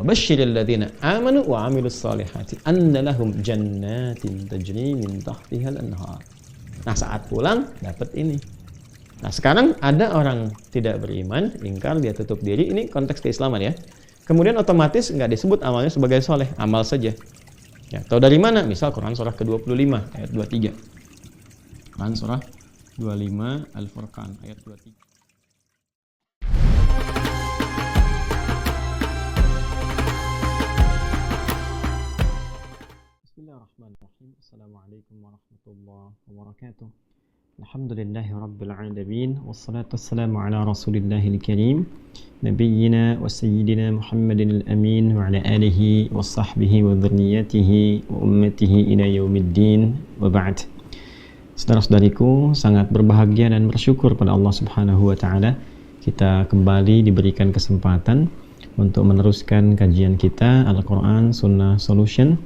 Wa basyiril ladzina amanu wa 'amilus shalihati anna lahum jannatin tajri min tahtihal anhar. Nah, saat pulang dapat ini. Nah, sekarang ada orang tidak beriman, ingkar, dia tutup diri. Ini konteks keislaman ya. Kemudian otomatis nggak disebut amalnya sebagai soleh, amal saja. Ya, tahu dari mana? Misal Quran surah ke-25 ayat 23. Quran surah 25 Al-Furqan ayat 23. Bismillahirrahmanirrahim. Assalamualaikum warahmatullahi wabarakatuh. Alhamdulillahi rabbil alamin. Wassalatu wassalamu ala rasulillahil karim nabiyyina wa sayyidina Muhammadin al-amin wa ala alihi wa sahbihi wa dhurriyyatihi wa ummatihi ila yaumiddin wa ba'd. Saudara-saudariku, sangat berbahagia dan bersyukur pada Allah Subhanahu wa taala kita kembali diberikan kesempatan untuk meneruskan kajian kita Al-Quran Sunnah Solution.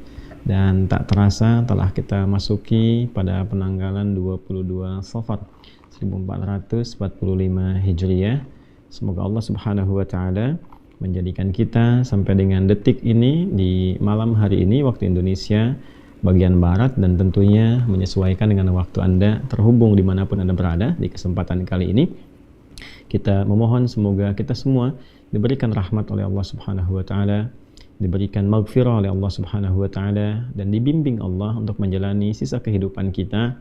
Dan tak terasa telah kita masuki pada penanggalan 22 Safar 1445 Hijriah. Semoga Allah Subhanahu wa taala menjadikan kita sampai dengan detik ini di malam hari ini waktu Indonesia bagian barat, dan tentunya menyesuaikan dengan waktu Anda terhubung dimanapun Anda berada. Di kesempatan kali ini kita memohon semoga kita semua diberikan rahmat oleh Allah Subhanahu wa taala, diberikan maghfirah oleh Allah Subhanahu wa taala, dan dibimbing Allah untuk menjalani sisa kehidupan kita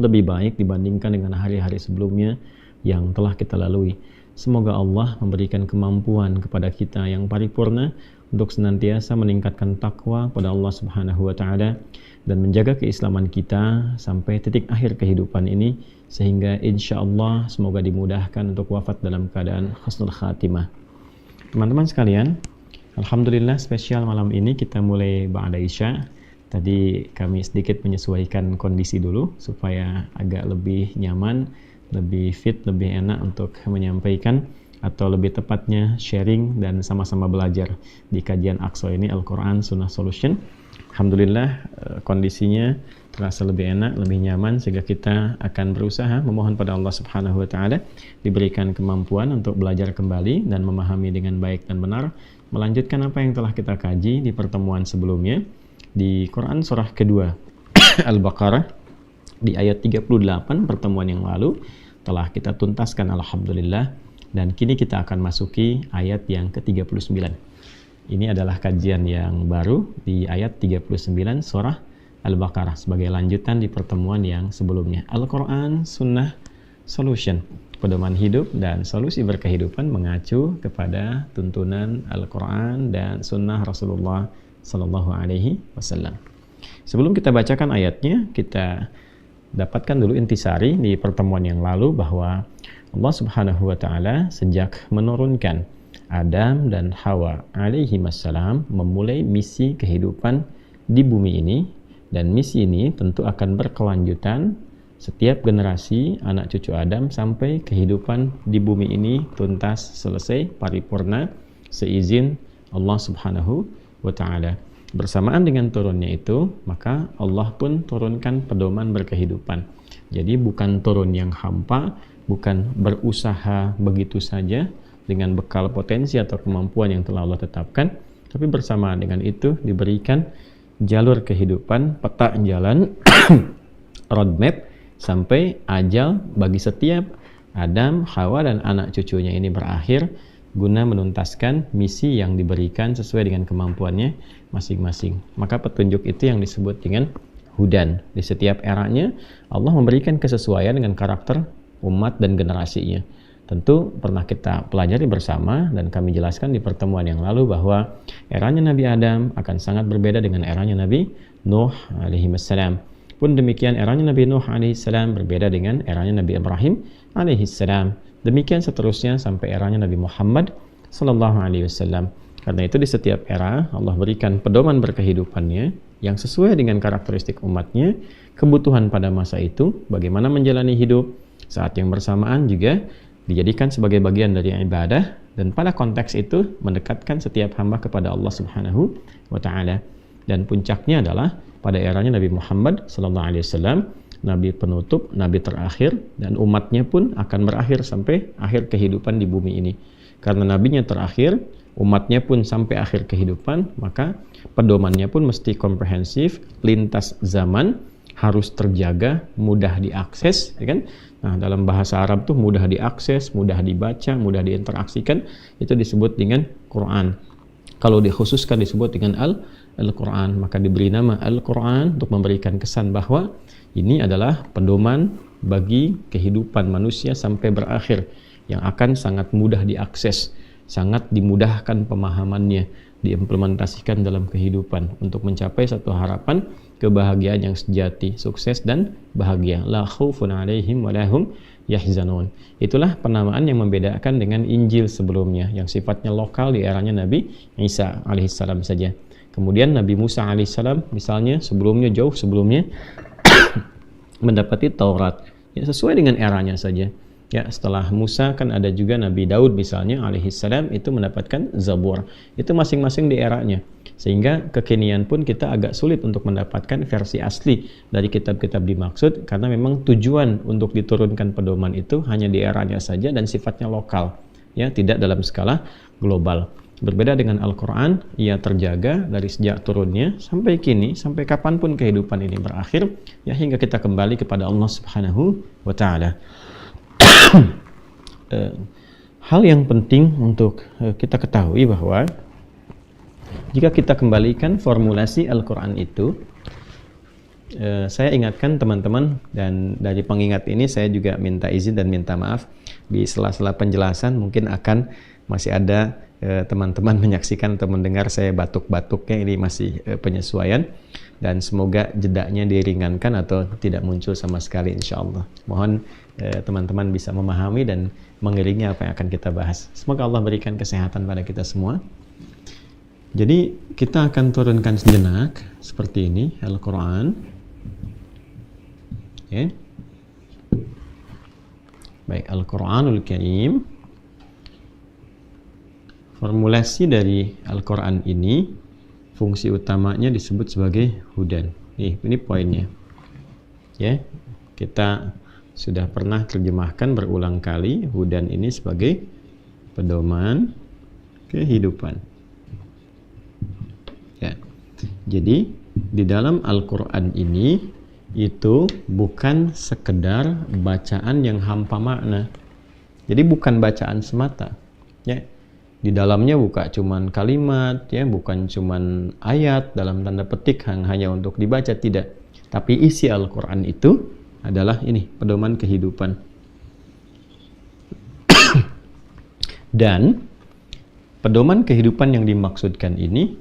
lebih baik dibandingkan dengan hari-hari sebelumnya yang telah kita lalui. Semoga Allah memberikan kemampuan kepada kita yang paripurna untuk senantiasa meningkatkan takwa pada Allah Subhanahu wa taala dan menjaga keislaman kita sampai titik akhir kehidupan ini, sehingga insyaallah semoga dimudahkan untuk wafat dalam keadaan husnul khatimah. Teman-teman sekalian, alhamdulillah spesial malam ini kita mulai ba'da isya. Tadi kami sedikit menyesuaikan kondisi dulu supaya agak lebih nyaman, lebih fit, lebih enak untuk menyampaikan, atau lebih tepatnya sharing dan sama-sama belajar di kajian Aqsa ini Al-Quran Sunnah Solution. Alhamdulillah kondisinya terasa lebih enak, lebih nyaman, sehingga kita akan berusaha memohon pada Allah Subhanahu wa taala diberikan kemampuan untuk belajar kembali dan memahami dengan baik dan benar, melanjutkan apa yang telah kita kaji di pertemuan sebelumnya di Quran surah kedua Al-Baqarah di ayat 38. Pertemuan yang lalu telah kita tuntaskan alhamdulillah, dan kini kita akan masuki ayat yang ke-39. Ini adalah kajian yang baru di ayat 39 surah Al-Baqarah sebagai lanjutan di pertemuan yang sebelumnya. Al-Quran Sunnah Solution, pedoman hidup dan solusi berkehidupan mengacu kepada tuntunan Al-Quran dan Sunnah Rasulullah Sallallahu Alaihi Wasallam. Sebelum kita bacakan ayatnya, kita dapatkan dulu intisari di pertemuan yang lalu bahwa Allah Subhanahu wa taala sejak menurunkan Adam dan Hawa alaihi wassalam memulai misi kehidupan di bumi ini, dan misi ini tentu akan berkelanjutan setiap generasi anak cucu Adam sampai kehidupan di bumi ini tuntas, selesai, paripurna seizin Allah Subhanahu wa taala. Bersamaan dengan turunnya itu, maka Allah pun turunkan pedoman berkehidupan. Jadi bukan turun yang hampa, bukan berusaha begitu saja dengan bekal potensi atau kemampuan yang telah Allah tetapkan, tapi bersamaan dengan itu diberikan jalur kehidupan, peta jalan, roadmap sampai ajal bagi setiap Adam, Hawa, dan anak cucunya ini berakhir, guna menuntaskan misi yang diberikan sesuai dengan kemampuannya masing-masing. Maka petunjuk itu yang disebut dengan hudan. Di setiap eranya Allah memberikan kesesuaian dengan karakter umat dan generasinya. Tentu pernah kita pelajari bersama dan kami jelaskan di pertemuan yang lalu bahwa eranya Nabi Adam akan sangat berbeda dengan eranya Nabi Nuh alaihi wassalam. Pun demikian eranya Nabi Nuh alaihi salam berbeda dengan eranya Nabi Ibrahim alaihi salam. Demikian seterusnya sampai eranya Nabi Muhammad sallallahu alaihi wasallam. Karena itu di setiap era Allah berikan pedoman berkehidupannya yang sesuai dengan karakteristik umatnya, kebutuhan pada masa itu, bagaimana menjalani hidup. Saat yang bersamaan juga dijadikan sebagai bagian dari ibadah, dan pada konteks itu mendekatkan setiap hamba kepada Allah Subhanahu wa taala. Dan puncaknya adalah pada eranya Nabi Muhammad sallallahu alaihi wasallam, nabi penutup, nabi terakhir, dan umatnya pun akan berakhir sampai akhir kehidupan di bumi ini. Karena nabinya terakhir, umatnya pun sampai akhir kehidupan, maka pedomannya pun mesti komprehensif, lintas zaman, harus terjaga, mudah diakses, ya kan? Nah, dalam bahasa Arab tuh mudah diakses, mudah dibaca, mudah diinteraksikan, itu disebut dengan Quran. Kalau dikhususkan disebut dengan Al-Quran, maka diberi nama Al-Quran untuk memberikan kesan bahwa ini adalah pedoman bagi kehidupan manusia sampai berakhir, yang akan sangat mudah diakses, sangat dimudahkan pemahamannya, diimplementasikan dalam kehidupan untuk mencapai satu harapan kebahagiaan yang sejati, sukses dan bahagia. La khaufun 'alaihim wa lahum yahzanun. Itulah penamaan yang membedakan dengan Injil sebelumnya yang sifatnya lokal di eranya Nabi Isa alaihissalam saja. Kemudian Nabi Musa alaihissalam misalnya jauh sebelumnya mendapati Taurat, ya sesuai dengan eranya saja. Ya, setelah Musa kan ada juga Nabi Daud misalnya alaihissalam, itu mendapatkan Zabur. Itu masing-masing di eranya. Sehingga kekinian pun kita agak sulit untuk mendapatkan versi asli dari kitab-kitab dimaksud, karena memang tujuan untuk diturunkan pedoman itu hanya di eranya saja dan sifatnya lokal, ya, tidak dalam skala global. Berbeda dengan Al-Quran, ia terjaga dari sejak turunnya sampai kini, sampai kapanpun kehidupan ini berakhir, ya, hingga kita kembali kepada Allah Subhanahu wa Ta'ala. Hal yang penting untuk kita ketahui bahwa jika kita kembalikan formulasi Al-Quran itu, saya ingatkan teman-teman, dan dari pengingat ini saya juga minta izin dan minta maaf di sela-sela penjelasan mungkin akan masih ada teman-teman menyaksikan atau mendengar saya batuk-batuknya, ini masih penyesuaian, dan semoga jedanya diringankan atau tidak muncul sama sekali insyaallah. Mohon teman-teman bisa memahami dan mengiringi apa yang akan kita bahas. Semoga Allah berikan kesehatan pada kita semua. Jadi kita akan turunkan sejenak seperti ini Al-Quran, okay. Baik, Al-Quranul Karim. Formulasi dari Al-Quran ini, fungsi utamanya disebut sebagai hudan. Ini poinnya. Ya, kita sudah pernah terjemahkan berulang kali hudan ini sebagai pedoman kehidupan. Ya. Jadi di dalam Al-Quran ini itu bukan sekedar bacaan yang hampa makna. Jadi bukan bacaan semata. Ya. Di dalamnya bukan cuman kalimat, ya, bukan cuman ayat dalam tanda petik yang hanya untuk dibaca, tidak. Tapi isi Al-Quran itu adalah ini, pedoman kehidupan. Dan pedoman kehidupan yang dimaksudkan ini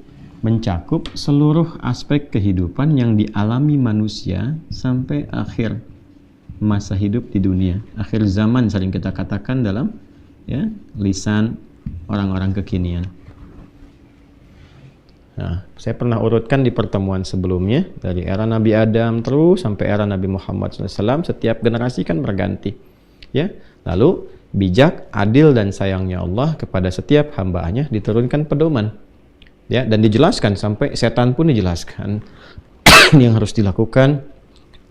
mencakup seluruh aspek kehidupan yang dialami manusia sampai akhir masa hidup di dunia. Akhir zaman sering kita katakan dalam, ya, lisan orang-orang kekinian. Nah, saya pernah urutkan di pertemuan sebelumnya, dari era Nabi Adam terus sampai era Nabi Muhammad SAW, setiap generasi kan berganti. Ya, lalu bijak, adil dan sayangnya Allah kepada setiap hamba-Nya diturunkan pedoman. Ya, dan dijelaskan sampai setan pun dijelaskan yang harus dilakukan.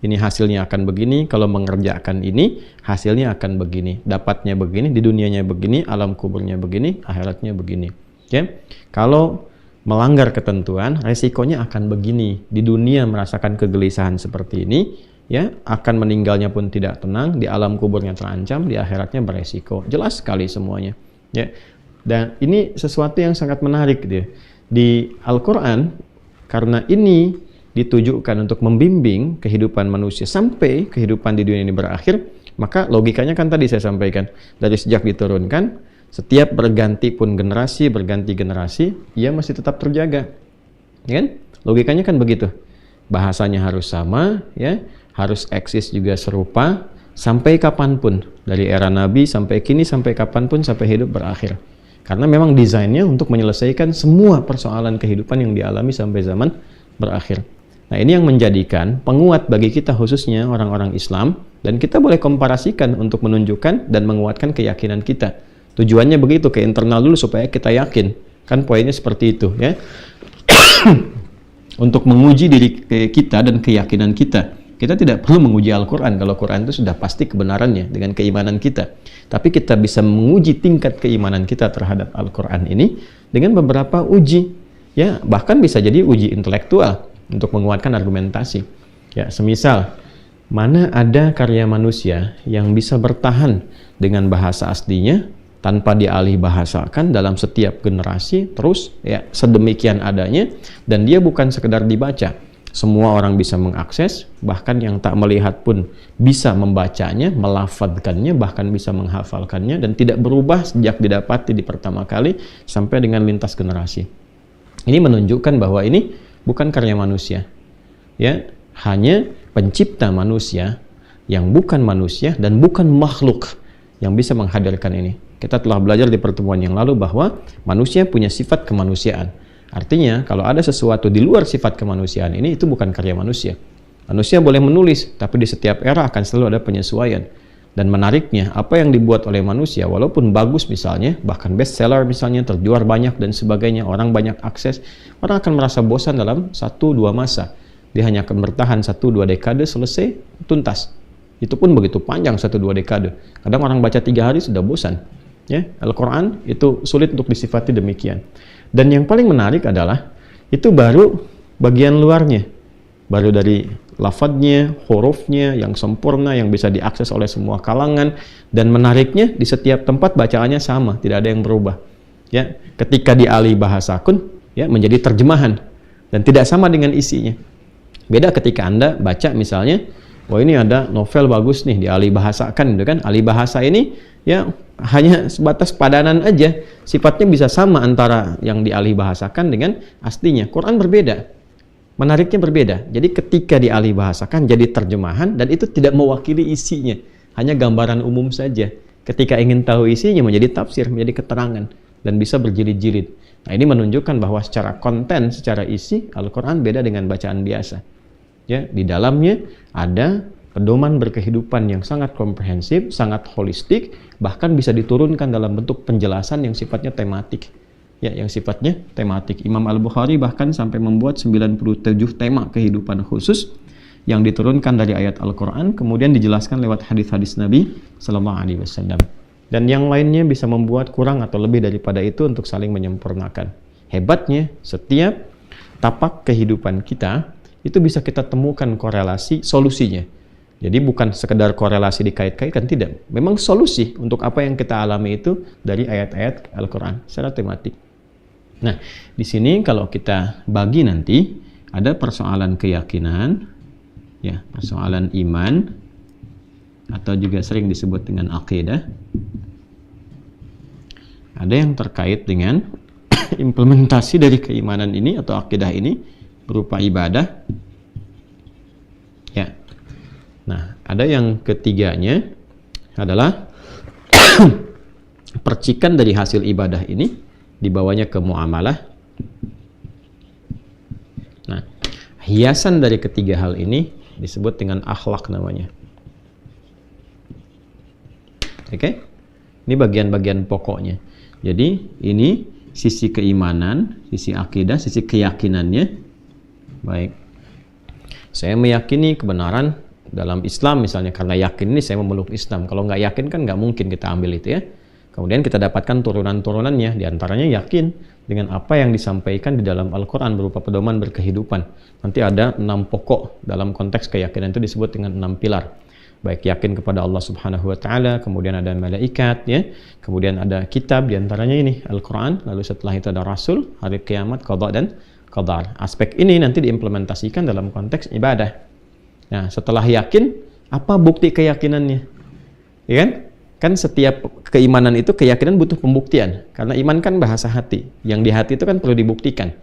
Ini hasilnya akan begini, kalau mengerjakan ini hasilnya akan begini, dapatnya begini, di dunianya begini, alam kuburnya begini, akhiratnya begini. Okay? Kalau melanggar ketentuan, resikonya akan begini, di dunia merasakan kegelisahan seperti ini, ya, akan meninggalnya pun tidak tenang, di alam kuburnya terancam, di akhiratnya beresiko. Jelas sekali semuanya. Ya. Dan ini sesuatu yang sangat menarik dia. Di Al-Quran, karena ini ditujukan untuk membimbing kehidupan manusia sampai kehidupan di dunia ini berakhir, maka logikanya kan tadi saya sampaikan, dari sejak diturunkan, setiap berganti pun generasi, ia masih tetap terjaga, ya kan? Logikanya kan begitu. Bahasanya harus sama, ya, harus eksis juga serupa sampai kapanpun, dari era Nabi sampai kini, sampai kapanpun, sampai hidup berakhir. Karena memang desainnya untuk menyelesaikan semua persoalan kehidupan yang dialami sampai zaman berakhir. Nah, ini yang menjadikan penguat bagi kita, khususnya orang-orang Islam, dan kita boleh komparasikan untuk menunjukkan dan menguatkan keyakinan kita. Tujuannya begitu, ke internal dulu supaya kita yakin. Kan poinnya seperti itu, ya. Untuk menguji diri kita dan keyakinan kita Kita tidak perlu menguji Al-Quran kalau Quran itu sudah pasti kebenarannya dengan keimanan kita. Tapi kita bisa menguji tingkat keimanan kita terhadap Al-Quran ini dengan beberapa uji. Ya, bahkan bisa jadi uji intelektual untuk menguatkan argumentasi. Ya, semisal mana ada karya manusia yang bisa bertahan dengan bahasa aslinya tanpa dialih bahasakan dalam setiap generasi terus ya sedemikian adanya, dan dia bukan sekedar dibaca. Semua orang bisa mengakses, bahkan yang tak melihat pun bisa membacanya, melafadzkannya, bahkan bisa menghafalkannya, dan tidak berubah sejak didapati di pertama kali sampai dengan lintas generasi. Ini menunjukkan bahwa ini bukan karya manusia. Ya, hanya pencipta manusia yang bukan manusia dan bukan makhluk yang bisa menghadirkan ini. Kita telah belajar di pertemuan yang lalu bahwa manusia punya sifat kemanusiaan. Artinya, kalau ada sesuatu di luar sifat kemanusiaan ini, itu bukan karya manusia. Manusia boleh menulis, tapi di setiap era akan selalu ada penyesuaian. Dan menariknya, apa yang dibuat oleh manusia, walaupun bagus misalnya, bahkan bestseller misalnya, terjual banyak dan sebagainya, orang banyak akses, orang akan merasa bosan dalam 1-2 masa. Dia hanya akan bertahan 1-2 dekade, selesai, tuntas. Itu pun begitu panjang 1-2 dekade. Kadang orang baca 3 hari sudah bosan. Ya, Al-Quran itu sulit untuk disifati demikian. Dan yang paling menarik adalah itu baru bagian luarnya, baru dari lafadznya, hurufnya yang sempurna yang bisa diakses oleh semua kalangan, dan menariknya di setiap tempat bacaannya sama, tidak ada yang berubah. Ya, ketika dialih bahasakan ya menjadi terjemahan dan tidak sama dengan isinya. Beda ketika Anda baca misalnya, oh ini ada novel bagus nih dialih bahasakan, gitu kan? Alih bahasa ini ya hanya sebatas padanan aja, sifatnya bisa sama antara yang dialih bahasakan dengan aslinya. Quran berbeda, menariknya berbeda. Jadi ketika dialih bahasakan jadi terjemahan, dan itu tidak mewakili isinya, hanya gambaran umum saja. Ketika ingin tahu isinya menjadi tafsir, menjadi keterangan, dan bisa berjilid-jilid. Nah, ini menunjukkan bahwa secara konten, secara isi, Al-Quran beda dengan bacaan biasa. Ya, di dalamnya ada pedoman berkehidupan yang sangat komprehensif, sangat holistik, bahkan bisa diturunkan dalam bentuk penjelasan yang sifatnya tematik. Ya, yang sifatnya tematik. Imam Al-Bukhari bahkan sampai membuat 97 tema kehidupan khusus yang diturunkan dari ayat Al-Quran, kemudian dijelaskan lewat hadis-hadis Nabi Sallallahu Alaihi Wasallam. Dan yang lainnya bisa membuat kurang atau lebih daripada itu untuk saling menyempurnakan. Hebatnya, setiap tapak kehidupan kita itu bisa kita temukan korelasi solusinya. Jadi bukan sekedar korelasi dikait-kaitkan, tidak. Memang solusi untuk apa yang kita alami itu dari ayat-ayat Al-Quran secara tematik. Nah, di sini kalau kita bagi nanti, ada persoalan keyakinan, ya, persoalan iman, atau juga sering disebut dengan akidah. Ada yang terkait dengan implementasi dari keimanan ini atau akidah ini berupa ibadah. Ya. Nah, ada yang ketiganya adalah percikan dari hasil ibadah ini dibawanya ke muamalah. Nah, hiasan dari ketiga hal ini disebut dengan akhlak namanya. Oke? Ini bagian-bagian pokoknya. Jadi, ini sisi keimanan, sisi akidah, sisi keyakinannya. Baik. Saya meyakini kebenaran dalam Islam misalnya, karena yakin ini saya memeluk Islam. Kalau nggak yakin kan nggak mungkin kita ambil itu ya. Kemudian kita dapatkan turunan-turunannya, diantaranya yakin dengan apa yang disampaikan di dalam Al-Quran berupa pedoman berkehidupan. Nanti ada 6 pokok dalam konteks keyakinan, itu disebut dengan 6 pilar. Baik yakin kepada Allah Subhanahu Wa Taala, kemudian ada malaikat, ya, kemudian ada kitab, diantaranya ini Al-Quran, lalu setelah itu ada Rasul, hari kiamat, qada dan qadar. Aspek ini nanti diimplementasikan dalam konteks ibadah. Nah, setelah yakin, apa bukti keyakinannya? Ya kan? Kan setiap keimanan itu, keyakinan butuh pembuktian. Karena iman kan bahasa hati. Yang di hati itu kan perlu dibuktikan.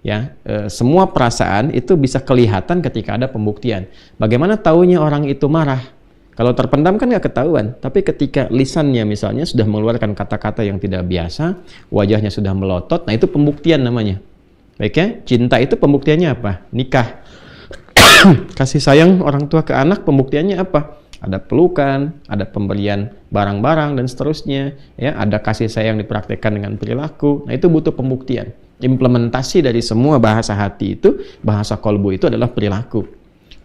Ya, semua perasaan itu bisa kelihatan ketika ada pembuktian. Bagaimana taunya orang itu marah? Kalau terpendam kan nggak ketahuan. Tapi ketika lisannya misalnya sudah mengeluarkan kata-kata yang tidak biasa, wajahnya sudah melotot, nah itu pembuktian namanya. Baik ya, cinta itu pembuktiannya apa? Nikah. Kasih sayang orang tua ke anak, pembuktiannya apa? Ada pelukan, ada pemberian barang-barang dan seterusnya, ya, ada kasih sayang dipraktekkan dengan perilaku. Nah, itu butuh pembuktian. Implementasi dari semua bahasa hati itu, bahasa kolbu itu adalah perilaku.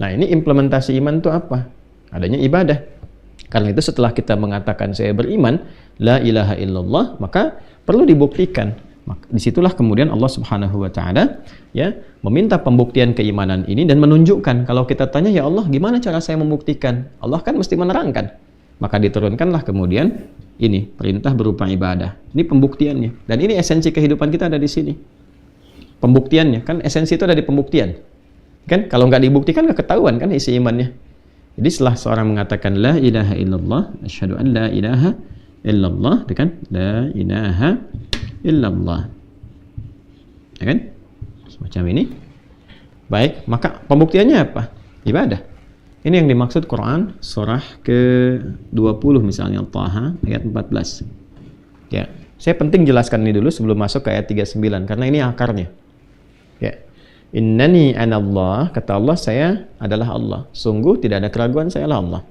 Nah, ini implementasi iman itu apa? Adanya ibadah. Karena itu setelah kita mengatakan saya beriman, la ilaha illallah, maka perlu dibuktikan. Disitulah kemudian Allah Subhanahu wa Ta'ala ya meminta pembuktian keimanan ini dan menunjukkan. Kalau kita tanya, ya Allah, gimana cara saya membuktikan? Allah kan mesti menerangkan. Maka diturunkanlah kemudian ini perintah berupa ibadah. Ini pembuktiannya. Dan ini esensi kehidupan kita ada di sini. Pembuktiannya kan esensi itu ada di pembuktian. Kan kalau nggak dibuktikan nggak ketahuan kan isi imannya. Jadi setelah seorang mengatakan la ilaha illallah, asyhadu an la ilaha illallah, kan? La ilaha illallah. Ya kan? Semacam ini. Baik, maka pembuktiannya apa? Ibadah. Ini yang dimaksud Quran surah ke-20 misalnya Taha ayat 14. Ya, saya penting jelaskan ini dulu sebelum masuk ke ayat 39 karena ini akarnya. Ya. Innani anallah, kata Allah, saya adalah Allah. Sungguh tidak ada keraguan, saya adalah Allah.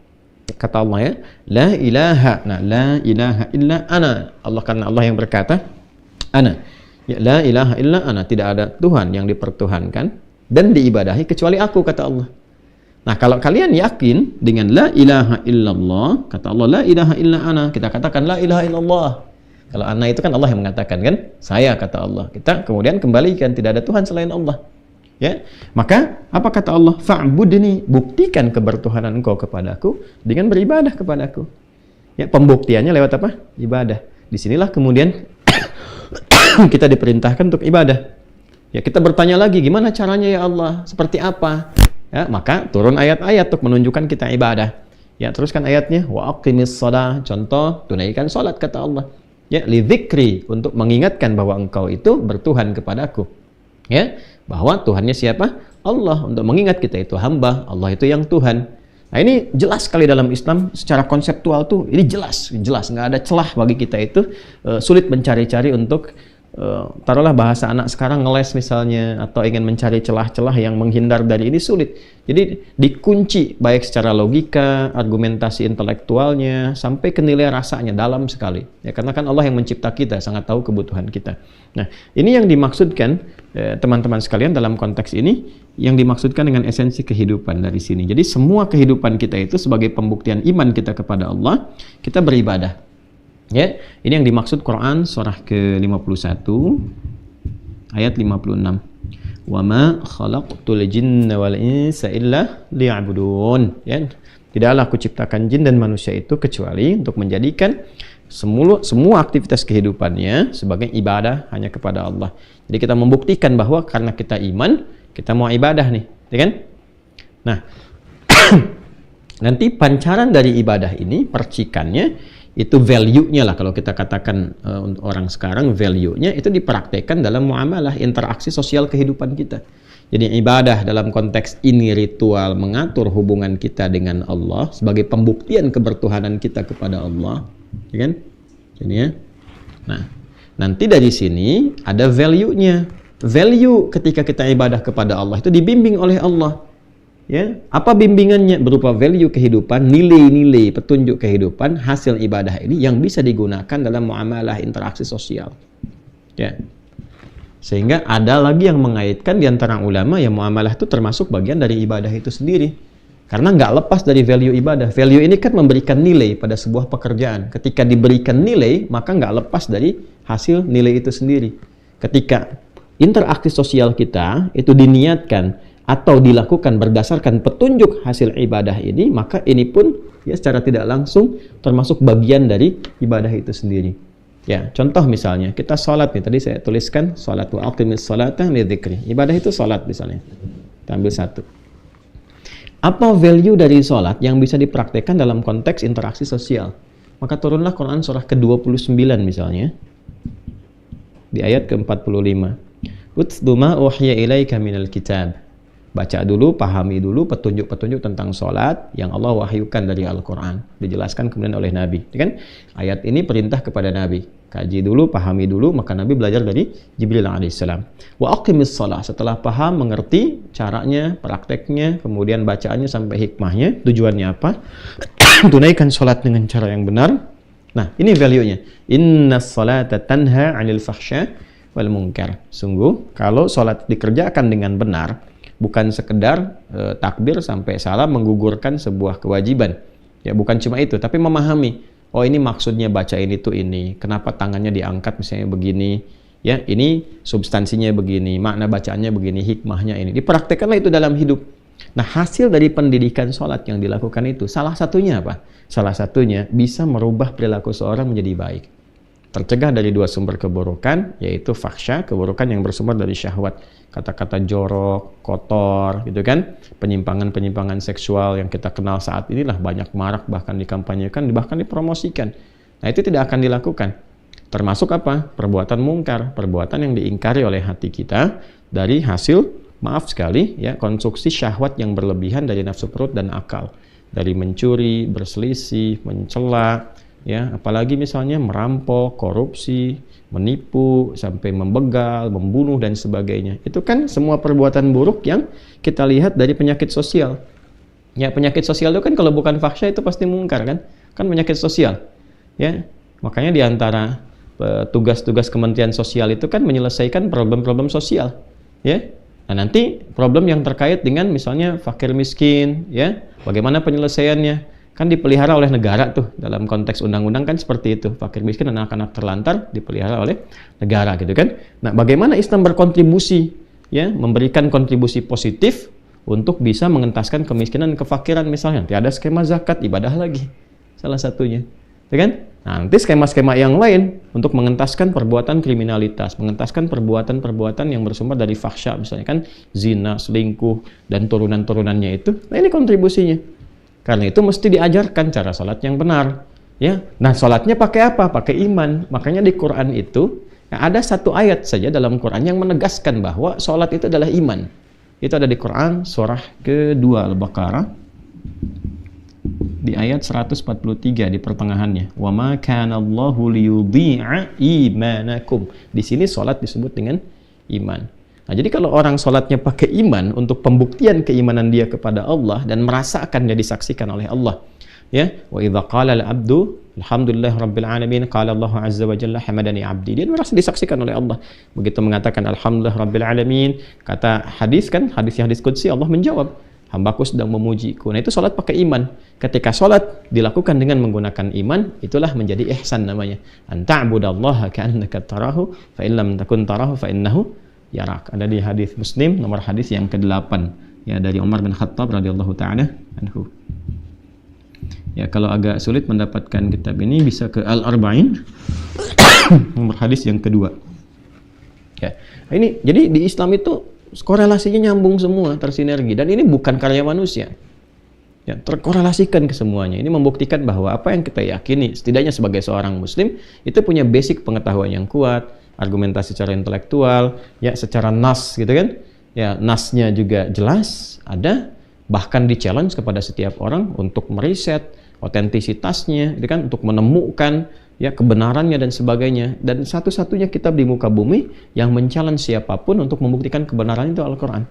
Kata Allah ya, la ilaha. Nah, la ilaha illa ana. Allah, karena Allah yang berkata, ana. Ya, la ilaha illa ana. Tidak ada Tuhan yang dipertuhankan dan diibadahi kecuali aku, kata Allah. Nah, kalau kalian yakin dengan la ilaha illallah, kata Allah, la ilaha illa ana. Kita katakan la ilaha illallah. Kalau ana itu kan Allah yang mengatakan kan, saya, kata Allah. Kita kemudian kembalikan tidak ada Tuhan selain Allah. Ya, maka apa kata Allah? Fa'budni, buktikan kebertuhanan engkau kepadaku dengan beribadah kepadaku. Ya, pembuktiannya lewat apa? Ibadah. Disinilah kemudian kita diperintahkan untuk ibadah. Ya, kita bertanya lagi, gimana caranya ya Allah? Seperti apa? Ya, maka turun ayat-ayat untuk menunjukkan kita ibadah. Ya, teruskan ayatnya, wa aqimis shalah, contoh tunaikan salat, kata Allah. Ya, li dzikri, untuk mengingatkan bahwa engkau itu bertuhan kepadaku. Ya, bahwa Tuhannya siapa? Allah. Untuk mengingat kita itu hamba, Allah itu yang Tuhan. Nah, ini jelas sekali dalam Islam secara konseptual tuh, ini jelas, nggak ada celah bagi kita itu sulit mencari-cari untuk taruhlah bahasa anak sekarang ngeles misalnya, atau ingin mencari celah-celah yang menghindar dari ini sulit. Jadi dikunci baik secara logika, argumentasi intelektualnya, sampai ke nilai rasanya dalam sekali. Ya, karena kan Allah yang mencipta kita, sangat tahu kebutuhan kita. Nah, ini yang dimaksudkan teman-teman sekalian dalam konteks ini, yang dimaksudkan dengan esensi kehidupan dari sini. Jadi semua kehidupan kita itu sebagai pembuktian iman kita kepada Allah, kita beribadah. Ya, ini yang dimaksud Quran surah ke-51 ayat 56. Wa ma khalaqtul jinna wal insa illa liya'budun. Ya, tidaklah aku ciptakan jin dan manusia itu kecuali untuk menjadikan semua aktivitas kehidupannya sebagai ibadah hanya kepada Allah. Jadi kita membuktikan bahwa karena kita iman, kita mau ibadah nih, ya kan? Nah, nanti pancaran dari ibadah ini, percikannya itu value-nya lah, kalau kita katakan untuk orang sekarang, value-nya itu dipraktekkan dalam muamalah, interaksi sosial kehidupan kita. Jadi ibadah dalam konteks ini ritual mengatur hubungan kita dengan Allah sebagai pembuktian kebertuhanan kita kepada Allah, ya kan? Jadi ya. Nah, nanti dari sini ada value-nya. Value ketika kita ibadah kepada Allah itu dibimbing oleh Allah. Ya, apa bimbingannya? Berupa value kehidupan, nilai-nilai petunjuk kehidupan, hasil ibadah ini yang bisa digunakan dalam muamalah interaksi sosial. Ya. Sehingga ada lagi yang mengaitkan di antara ulama yang muamalah itu termasuk bagian dari ibadah itu sendiri. Karena nggak lepas dari value ibadah. Value ini kan memberikan nilai pada sebuah pekerjaan. Ketika diberikan nilai, maka nggak lepas dari hasil nilai itu sendiri. Ketika interaksi sosial kita itu diniatkan atau dilakukan berdasarkan petunjuk hasil ibadah ini, maka ini pun ya secara tidak langsung termasuk bagian dari ibadah itu sendiri. Ya, contoh misalnya kita sholat nih, tadi saya tuliskan sholat, wa aqimis sholata li dzikri. Ibadah itu sholat misalnya. Kita ambil satu. Apa value dari sholat yang bisa dipraktekkan dalam konteks interaksi sosial? Maka turunlah Quran surah ke-29 misalnya, di ayat ke-45. Utlu ma uhiya ilaika minal kitab. Baca dulu, pahami dulu petunjuk-petunjuk tentang sholat yang Allah wahyukan dari Al-Quran. Dijelaskan kemudian oleh Nabi. Kan? Ayat ini perintah kepada Nabi. Kaji dulu, pahami dulu, maka Nabi belajar dari Jibril alaihissalam. Wa aqimis shalah. Setelah paham, mengerti caranya, prakteknya, kemudian bacaannya sampai hikmahnya, tujuannya apa? Tunaikan sholat dengan cara yang benar. Nah, ini value-nya. Inna sholata tanha 'anil fahsya wal munkar. Sungguh, kalau sholat dikerjakan dengan benar, bukan sekedar takbir sampai salam menggugurkan sebuah kewajiban. Ya, bukan cuma itu, tapi memahami, oh ini maksudnya baca ini tuh ini, kenapa tangannya diangkat misalnya begini, ya ini substansinya begini, makna bacaannya begini, hikmahnya ini. Dipraktekkanlah itu dalam hidup. Nah, hasil dari pendidikan sholat yang dilakukan itu, salah satunya apa? Salah satunya bisa merubah perilaku seorang menjadi baik. Tercegah dari dua sumber keburukan, yaitu fakhsya, keburukan yang bersumber dari syahwat. Kata-kata jorok, kotor, gitu kan. Penyimpangan-penyimpangan seksual yang kita kenal saat inilah banyak marak, bahkan dikampanyekan, bahkan dipromosikan. Nah, itu tidak akan dilakukan. Termasuk apa? Perbuatan mungkar, perbuatan yang diingkari oleh hati kita dari hasil, maaf sekali, ya, konsumsi syahwat yang berlebihan dari nafsu perut dan akal. Dari mencuri, berselisih, mencela, ya, apalagi misalnya merampok, korupsi, menipu, sampai membegal, membunuh dan sebagainya. Itu kan semua perbuatan buruk yang kita lihat dari penyakit sosial. Ya, penyakit sosial itu kan kalau bukan fakhsya itu pasti mungkar kan? Kan penyakit sosial. Ya. Makanya di antara tugas-tugas Kementerian Sosial itu kan menyelesaikan problem-problem sosial. Ya. Nah, nanti problem yang terkait dengan misalnya fakir miskin, ya, bagaimana penyelesaiannya? Kan dipelihara oleh negara tuh, dalam konteks undang-undang kan seperti itu, fakir miskin dan anak-anak terlantar dipelihara oleh negara gitu kan. Nah, bagaimana Islam berkontribusi, ya, memberikan kontribusi positif untuk bisa mengentaskan kemiskinan dan kefakiran misalnya. Nanti ada skema zakat, ibadah lagi salah satunya, ya kan? Nah, nanti skema-skema yang lain untuk mengentaskan perbuatan kriminalitas, mengentaskan perbuatan-perbuatan yang bersumber dari fakhsya misalnya kan, zina, selingkuh dan turunan-turunannya itu. Nah, ini kontribusinya. Karena itu mesti diajarkan cara sholat yang benar, ya. Nah, sholatnya pakai apa? Pakai iman. Makanya di Quran itu ya, ada satu ayat saja dalam Quran yang menegaskan bahwa sholat itu adalah iman. Itu ada di Quran surah kedua Al-Baqarah di ayat 143 di pertengahannya. Wa ma kana Allahu liyudhi'a imanakum. Di sini sholat disebut dengan iman. Nah, jadi kalau orang sholatnya pakai iman untuk pembuktian keimanan dia kepada Allah dan merasakan dia disaksikan oleh Allah, ya, wa idza qala al-'abdu alhamdulillah rabbil alamin qala Allah azza wa jalla hamadani 'abdi, dia merasa disaksikan oleh Allah. Begitu mengatakan alhamdulillah rabbil alamin, kata hadis kan, hadis qudsi, Allah menjawab, hambaku sedang memujiku. Nah, itu sholat pakai iman. Ketika sholat dilakukan dengan menggunakan iman, itulah menjadi ihsan namanya. An ta'budallaha ka'annaka tarahu fa in lam takun tarahu fa innahu yarak. Ada di hadis Muslim nomor hadis yang ke-8, ya, dari Umar bin Khattab radhiyallahu taala anhu. Ya, kalau agak sulit mendapatkan kitab ini bisa ke Al-Arba'in nomor hadis yang kedua. Ya. Ini jadi di Islam itu korelasinya nyambung semua, tersinergi, dan ini bukan karya manusia. Ya, terkorelasikan ke semuanya. Ini membuktikan bahwa apa yang kita yakini, setidaknya sebagai seorang muslim, itu punya basic pengetahuan yang kuat, argumentasi secara intelektual, ya, secara nas gitu kan. Ya, nasnya juga jelas, ada, bahkan di-challenge kepada setiap orang untuk meriset otentisitasnya, gitu kan, untuk menemukan, ya, kebenarannya dan sebagainya. Dan satu-satunya kitab di muka bumi yang men-challenge siapapun untuk membuktikan kebenaran itu Al-Quran.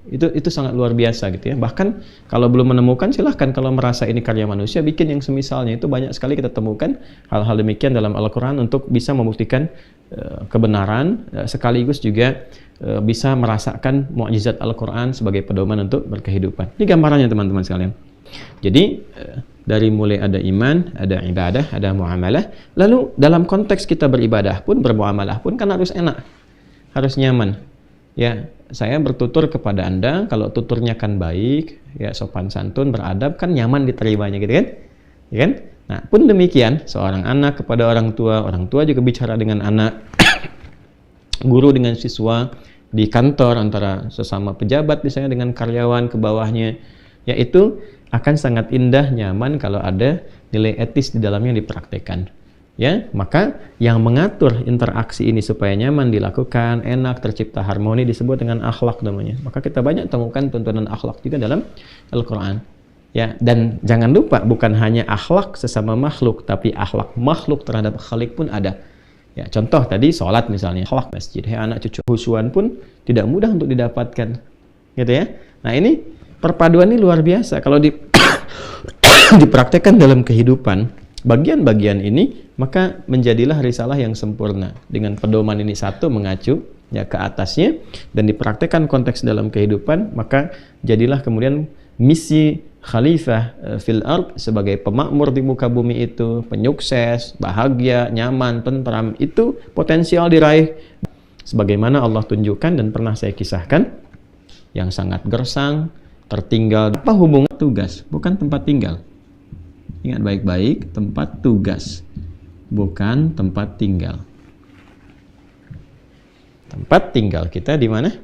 Itu sangat luar biasa gitu ya. Bahkan kalau belum menemukan, silahkan kalau merasa ini karya manusia, bikin yang semisalnya. Itu banyak sekali kita temukan hal-hal demikian dalam Al-Quran untuk bisa membuktikan kebenaran, sekaligus juga bisa merasakan mukjizat Al-Quran sebagai pedoman untuk berkehidupan. Ini gambarannya teman-teman sekalian. Jadi dari mulai ada iman, ada ibadah, ada muamalah. Lalu dalam konteks kita beribadah pun, bermuamalah pun kan harus enak, harus nyaman. Ya, saya bertutur kepada Anda, kalau tuturnya kan baik, ya, sopan santun, beradab, kan nyaman diterimanya gitu kan? Ya kan? Nah, pun demikian, seorang anak kepada orang tua juga bicara dengan anak, guru dengan siswa, di kantor antara sesama pejabat misalnya dengan karyawan ke bawahnya, yaitu akan sangat indah, nyaman kalau ada nilai etis di dalamnya yang dipraktekkan. Ya, maka yang mengatur interaksi ini supaya nyaman dilakukan, enak, tercipta harmoni, disebut dengan akhlak namanya. Maka kita banyak temukan tuntunan akhlak juga dalam Al-Quran. Ya, dan jangan lupa bukan hanya akhlak sesama makhluk, tapi akhlak makhluk terhadap khalik pun ada. Ya, contoh tadi sholat misalnya, akhlak masjid, anak cucu khusyuan pun tidak mudah untuk didapatkan. Gitu ya. Nah, ini perpaduan ini luar biasa. Kalau dipraktekkan dalam kehidupan, bagian-bagian ini, maka menjadilah risalah yang sempurna. Dengan pedoman ini satu mengacu ya ke atasnya dan dipraktekkan konteks dalam kehidupan, maka jadilah kemudian misi khalifah fil ard sebagai pemakmur di muka bumi itu, penyukses, bahagia, nyaman, tentram, itu potensial diraih sebagaimana Allah tunjukkan dan pernah saya kisahkan, yang sangat gersang, tertinggal. Apa hubungan tugas? Bukan tempat tinggal. Ingat baik-baik, tempat tugas, bukan tempat tinggal. Tempat tinggal kita di mana?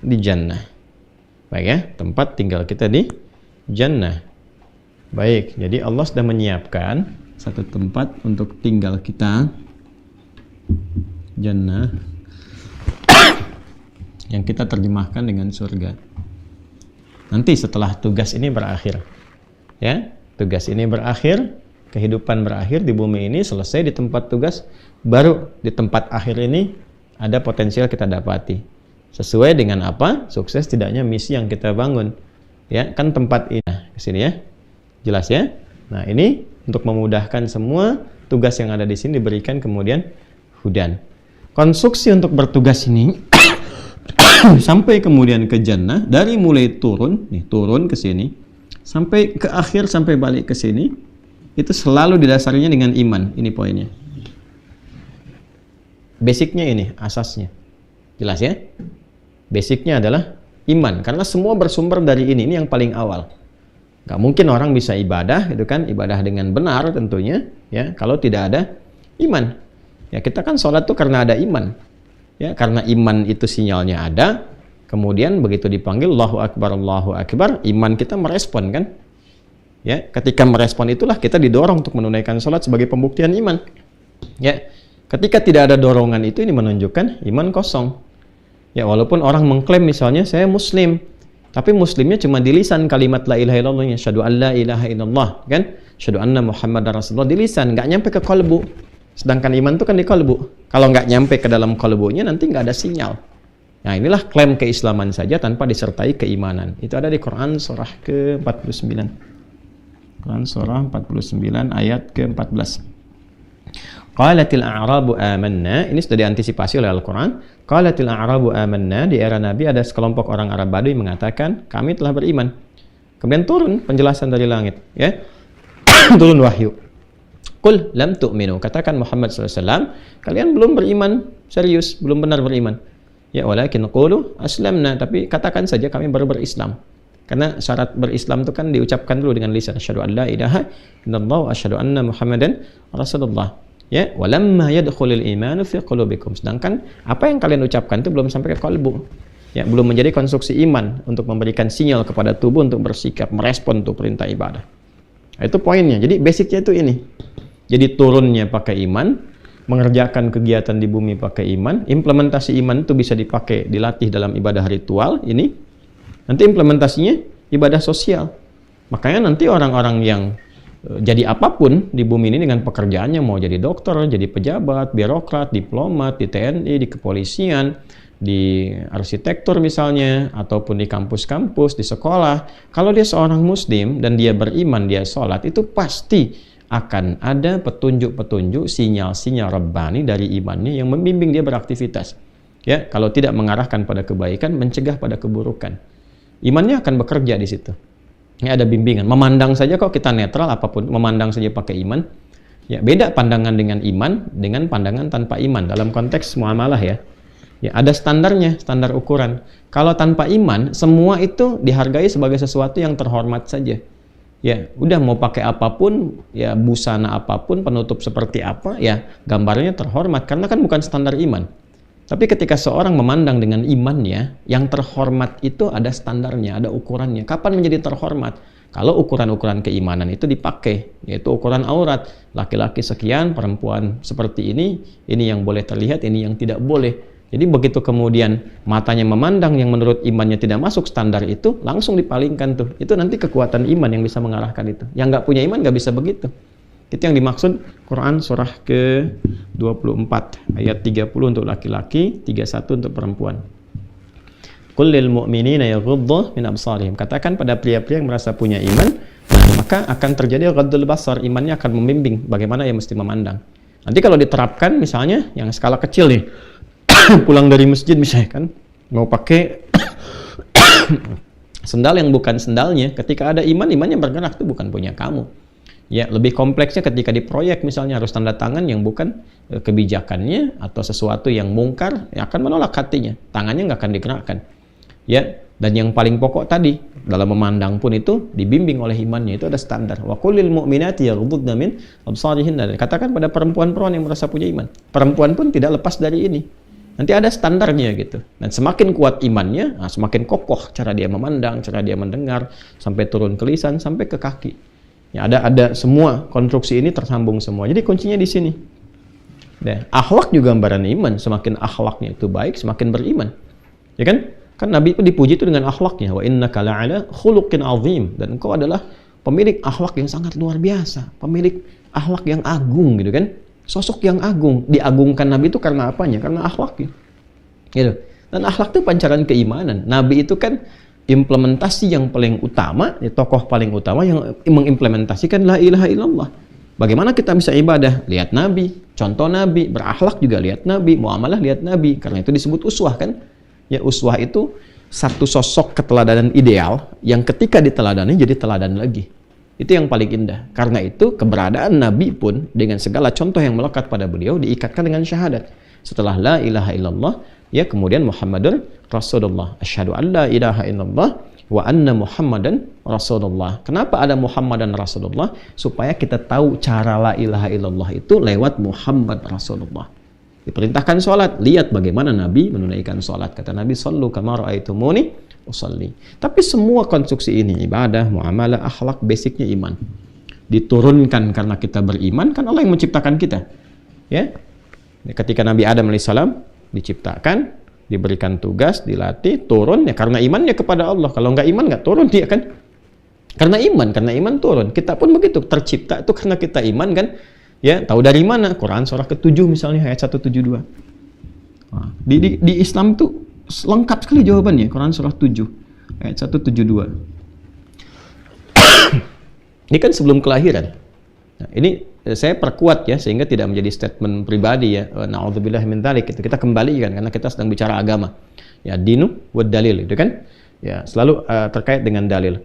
Di jannah. Baik ya, tempat tinggal kita di jannah. Baik, jadi Allah sudah menyiapkan satu tempat untuk tinggal kita, jannah, yang kita terjemahkan dengan surga. Nanti setelah tugas ini berakhir, ya, tugas ini berakhir, kehidupan berakhir di bumi ini, selesai di tempat tugas, baru di tempat akhir ini ada potensial kita dapati. Sesuai dengan apa? Sukses tidaknya misi yang kita bangun. Ya, kan tempat ini. Nah, ke sini ya. Jelas ya? Nah, ini untuk memudahkan semua tugas yang ada di sini diberikan kemudian hudan. Konstruksi untuk bertugas ini sampai kemudian ke jannah, dari mulai turun, nih turun ke sini sampai ke akhir, sampai balik ke sini, itu selalu didasarinya dengan iman. Ini poinnya. Basicnya ini, asasnya. Jelas ya? Basicnya adalah iman, karena semua bersumber dari ini yang paling awal. Gak mungkin orang bisa ibadah, itu kan, ibadah dengan benar tentunya, ya, kalau tidak ada iman. Ya, kita kan sholat tuh karena ada iman. Ya, karena iman itu sinyalnya ada, kemudian begitu dipanggil Allahu Akbar, iman kita merespon kan? Ya, ketika merespon itulah kita didorong untuk menunaikan sholat sebagai pembuktian iman. Ya, ketika tidak ada dorongan itu, ini menunjukkan iman kosong. Ya, walaupun orang mengklaim misalnya saya muslim, tapi muslimnya cuma di lisan kalimat la ilaha illallah, syahadu an la ilaha illallah, kan? Syahadu anna Muhammadar Rasulullah, di lisan, nggak nyampe ke kalbu. Sedangkan iman itu kan di kalbu. Kalau nggak nyampe ke dalam kalbunya, nanti nggak ada sinyal. Nah, inilah klaim keislaman saja tanpa disertai keimanan. Itu ada di Quran surah ke-49. Quran surah 49 ayat ke-14. Qalatil a'rabu amanna, ini sudah diantisipasi oleh Al-Quran. Qalatil a'rabu amanna, di era Nabi ada sekelompok orang Arab Badui mengatakan kami telah beriman. Kemudian turun penjelasan dari langit, ya. Turun wahyu. Qul lam tu'minu, katakan Muhammad SAW, kalian belum beriman serius, belum benar beriman. Ya, walakin qulu aslamna, tapi katakan saja kami baru berislam. Karena syarat berislam itu kan diucapkan dulu dengan lisan, asyhadu an la ilaha illallah wa asyhadu anna Muhammadan Rasulullah. Ya, walamma yadkhulul imanu fi qulubikum. Sedangkan apa yang kalian ucapkan itu belum sampai ke kalbu. Ya, belum menjadi konstruksi iman untuk memberikan sinyal kepada tubuh untuk bersikap, merespon untuk perintah ibadah. Nah, itu poinnya. Jadi basicnya itu ini. Jadi turunnya pakai iman, mengerjakan kegiatan di bumi pakai iman, implementasi iman itu bisa dipakai, dilatih dalam ibadah ritual ini. Nanti implementasinya ibadah sosial. Makanya nanti orang-orang yang jadi apapun di bumi ini dengan pekerjaannya, mau jadi dokter, jadi pejabat, birokrat, diplomat, di TNI, di kepolisian, di arsitektur misalnya, ataupun di kampus-kampus, di sekolah, kalau dia seorang muslim dan dia beriman, dia sholat, itu pasti akan ada petunjuk-petunjuk, sinyal-sinyal Rabbani dari imannya yang membimbing dia beraktivitas. Ya, kalau tidak mengarahkan pada kebaikan, mencegah pada keburukan. Imannya akan bekerja di situ. Ya, ada bimbingan. Memandang saja kok kita netral apapun, memandang saja pakai iman. Ya, beda pandangan dengan iman dengan pandangan tanpa iman dalam konteks muamalah ya. Ya, ada standarnya, standar ukuran. Kalau tanpa iman, semua itu dihargai sebagai sesuatu yang terhormat saja. Ya, udah mau pakai apapun, ya busana apapun, penutup seperti apa, ya gambarnya terhormat karena kan bukan standar iman. Tapi ketika seorang memandang dengan imannya, yang terhormat itu ada standarnya, ada ukurannya. Kapan menjadi terhormat? Kalau ukuran-ukuran keimanan itu dipakai, yaitu ukuran aurat. Laki-laki sekian, perempuan seperti ini yang boleh terlihat, ini yang tidak boleh. Jadi begitu kemudian matanya memandang yang menurut imannya tidak masuk standar itu, langsung dipalingkan tuh. Itu nanti kekuatan iman yang bisa mengarahkan itu. Yang nggak punya iman nggak bisa begitu. Itu yang dimaksud Quran surah ke-24 ayat 30 untuk laki-laki, 31 untuk perempuan. Qul lil mu'minina yaghuddu min absarihim. Katakan pada pria-pria yang merasa punya iman, maka akan terjadi ghaddul basar, imannya akan membimbing bagaimana ia mesti memandang. Nanti kalau diterapkan misalnya yang skala kecil nih, pulang dari masjid misalnya kan, mau pakai sendal yang bukan sendalnya, ketika ada iman, imannya bergerak, itu bukan punya kamu. Ya, lebih kompleksnya ketika di proyek misalnya harus tanda tangan yang bukan kebijakannya, atau sesuatu yang mungkar, yang akan menolak hatinya, tangannya nggak akan digerakkan. Ya, dan yang paling pokok tadi, dalam memandang pun itu dibimbing oleh imannya, itu ada standar. Wa qul lil mu'minati yaghuddna min absarihinna. Katakan pada perempuan-perempuan yang merasa punya iman, perempuan pun tidak lepas dari ini. Nanti ada standarnya gitu. Dan semakin kuat imannya, nah, semakin kokoh cara dia memandang, cara dia mendengar, sampai turun ke lisan, sampai ke kaki. Ya, ada semua konstruksi ini tersambung semua. Jadi kuncinya di sini. Nah, akhlak juga gambaran iman. Semakin akhlaknya itu baik, semakin beriman. Ya kan? Kan Nabi itu dipuji itu dengan akhlaknya. Wa innaka la'ala khuluqin azim. Dan engkau adalah pemilik akhlak yang sangat luar biasa. Pemilik akhlak yang agung gitu kan. Sosok yang agung. Diagungkan Nabi itu karena apanya? Karena akhlaknya. Gitu. Dan akhlak itu pancaran keimanan. Nabi itu kan implementasi yang paling utama, tokoh paling utama yang mengimplementasikan la ilaha illallah. Bagaimana kita bisa ibadah? Lihat Nabi, contoh Nabi, berakhlak juga lihat Nabi, muamalah lihat Nabi. Karena itu disebut uswah kan? Ya, uswah itu satu sosok keteladanan ideal yang ketika diteladani jadi teladan lagi. Itu yang paling indah. Karena itu keberadaan Nabi pun dengan segala contoh yang melekat pada beliau diikatkan dengan syahadat. Setelah la ilaha illallah, ya kemudian Muhammadur Rasulullah. Asyhadu an la ilaha illallah wa anna Muhammadan Rasulullah. Kenapa ada Muhammad dan Rasulullah? Supaya kita tahu cara la ilaha illallah itu lewat Muhammad Rasulullah. Diperintahkan sholat, lihat bagaimana Nabi menunaikan sholat. Kata Nabi, sallu kama ra'aitumuni usalli. Tapi semua konstruksi ini, ibadah, muamalah, akhlak, basicnya iman. Diturunkan karena kita beriman, kan Allah yang menciptakan kita. Ya, ketika Nabi Adam alaihissalam diciptakan, diberikan tugas, dilatih, turun ya karena imannya kepada Allah. Kalau nggak iman nggak turun dia kan. Karena iman turun. Kita pun begitu, tercipta itu karena kita iman kan. Ya, tahu dari mana? Quran surah ke-7 misalnya ayat 172. Nah, di Islam itu lengkap sekali jawabannya. Quran surah 7 ayat 172. Ini kan sebelum kelahiran. Nah, ini saya perkuat ya sehingga tidak menjadi statement pribadi ya. Na'udzubillah min dzalik. Kita kembali kan karena kita sedang bicara agama. Ya, dinu wad dalil itu kan. Ya, selalu terkait dengan dalil.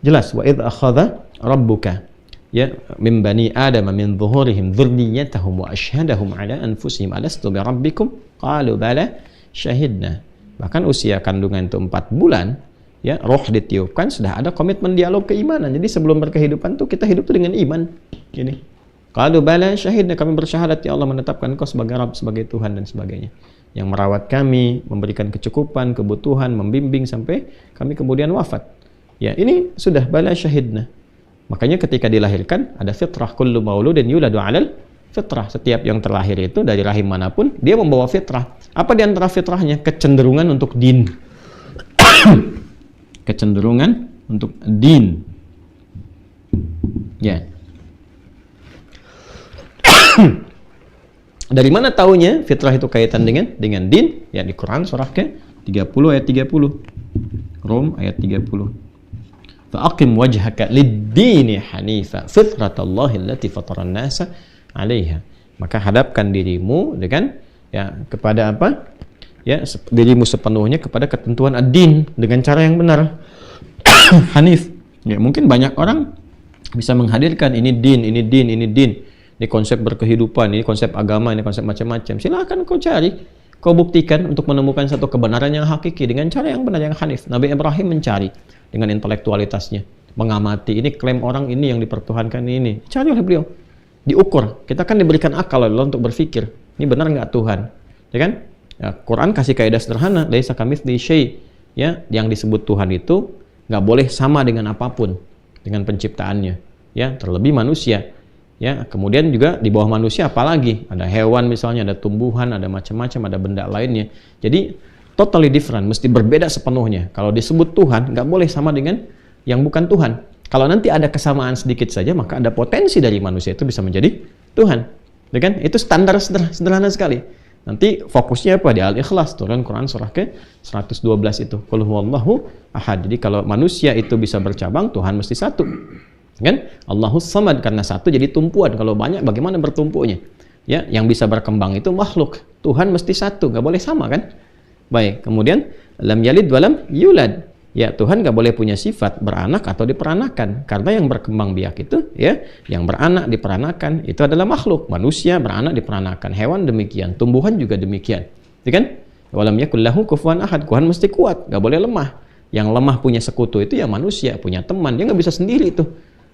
Jelas wa idz akhadha rabbuka ya min bani adam min zuhurihim dzurriyyatahum wa asyhadahum ala anfusihim alastu bi rabbikum qalu bala syahidna. Bahkan usia kandungan itu 4 bulan ya roh ditiupkan sudah ada komitmen dialog keimanan. Jadi sebelum berkehidupan tuh kita hidup tuh dengan iman gini. Qalu bala syahidna, kami bersyahadat ya Allah menetapkan Engkau sebagai Rabb, sebagai Tuhan dan sebagainya yang merawat kami, memberikan kecukupan, kebutuhan, membimbing sampai kami kemudian wafat. Ya, ini sudah bala syahidna. Makanya ketika dilahirkan ada fitrah, kullu mauludin yuladu 'alal fitrah. Setiap yang terlahir itu dari rahim manapun dia membawa fitrah. Apa di antara fitrahnya? Kecenderungan untuk din. Kecenderungan untuk din. Ya. Dari mana taunya fitrah itu kaitan dengan din? Ya di Quran surah ke-30 ayat 30. Rum ayat 30. Fa'aqim wajhaka lid-dini hanifa fitratallahi allati fataran nasa 'alaiha. Maka hadapkan dirimu dengan ya kepada apa? Ya, dirimu sepenuhnya kepada ketentuan ad-din dengan cara yang benar. Hanif. Ya, mungkin banyak orang bisa menghadirkan ini din, ini din, ini din. Ini konsep berkehidupan, ini konsep agama, ini konsep macam-macam. Silakan kau cari, kau buktikan untuk menemukan satu kebenaran yang hakiki dengan cara yang benar, yang hanif. Nabi Ibrahim mencari dengan intelektualitasnya, mengamati ini klaim orang ini yang dipertuhankan ini, cari oleh beliau, diukur. Kita kan diberikan akal oleh Allah untuk berpikir, ini benar nggak Tuhan, ya kan? Ya, Quran kasih kaidah sederhana, laisa kamitslihi syai', ya, yang disebut Tuhan itu nggak boleh sama dengan apapun, dengan penciptaannya, ya, terlebih manusia, ya, kemudian juga di bawah manusia apalagi, ada hewan misalnya, ada tumbuhan, ada macam-macam, ada benda lainnya, jadi totally different, mesti berbeda sepenuhnya. Kalau disebut Tuhan, nggak boleh sama dengan yang bukan Tuhan. Kalau nanti ada kesamaan sedikit saja, maka ada potensi dari manusia itu bisa menjadi Tuhan. Ya kan? Itu standar sederhana sekali. Nanti fokusnya apa? Di Al-Ikhlas, turun Quran surah ke-112 itu. Qul huwallahu ahad. Jadi kalau manusia itu bisa bercabang, Tuhan mesti satu. Kan? Allahus samad, karena satu jadi tumpuan. Kalau banyak, bagaimana bertumpuknya? Ya, yang bisa berkembang itu makhluk. Tuhan mesti satu, nggak boleh sama kan? Baik, kemudian lam yalid walam yulad. Ya, Tuhan nggak boleh punya sifat beranak atau diperanakan, karena yang berkembang biak itu, ya, yang beranak diperanakan itu adalah makhluk. Manusia beranak diperanakan, hewan demikian, tumbuhan juga demikian, ya kan? Walam yakul lahu kufuwan ahad. Tuhan mesti kuat, nggak boleh lemah. Yang lemah punya sekutu itu ya manusia, punya teman, dia nggak bisa sendiri tuh.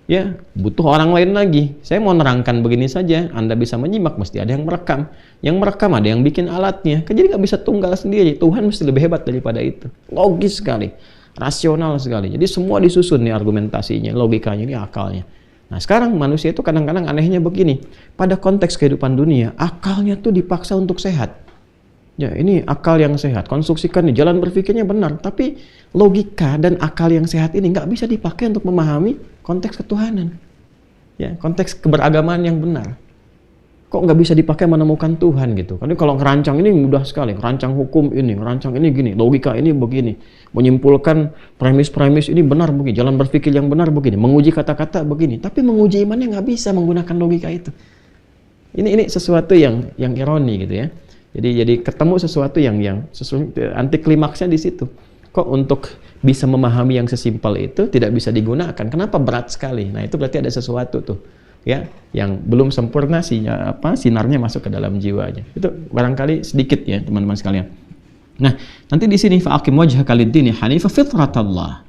Ya, butuh orang lain lagi. Saya mau nerangkan begini saja, Anda bisa menyimak, mesti ada yang merekam. Yang merekam ada yang bikin alatnya. Jadi nggak bisa tunggal sendiri. Tuhan mesti lebih hebat daripada itu. Logis sekali, rasional sekali. Jadi semua disusun nih argumentasinya, logikanya, ini akalnya. Nah, sekarang manusia itu kadang-kadang anehnya begini. Pada konteks kehidupan dunia, akalnya tuh dipaksa untuk sehat. Ya, ini akal yang sehat. Konstruksikan nih, jalan berpikirnya benar. Tapi logika dan akal yang sehat ini nggak bisa dipakai untuk memahami konteks ketuhanan. Ya, konteks keberagamaan yang benar. Kok nggak bisa dipakai menemukan Tuhan gitu? Karena kalau ngerancang ini mudah sekali. Ngerancang hukum ini, ngerancang ini gini, logika ini begini. Menyimpulkan premis-premis ini benar begini. Jalan berpikir yang benar begini. Menguji kata-kata begini. Tapi menguji imannya nggak bisa menggunakan logika itu. Ini sesuatu yang ironi gitu ya. Jadi ketemu sesuatu yang anti klimaksnya di situ. Kok untuk bisa memahami yang sesimpel itu tidak bisa digunakan? Kenapa berat sekali? Nah, itu berarti ada sesuatu tuh, ya, yang belum sempurna sinarnya masuk ke dalam jiwanya. Itu barangkali sedikit ya, teman-teman sekalian. Nah, nanti di sini fa'aqim wajhaka lid-dini hanifa fitratallah.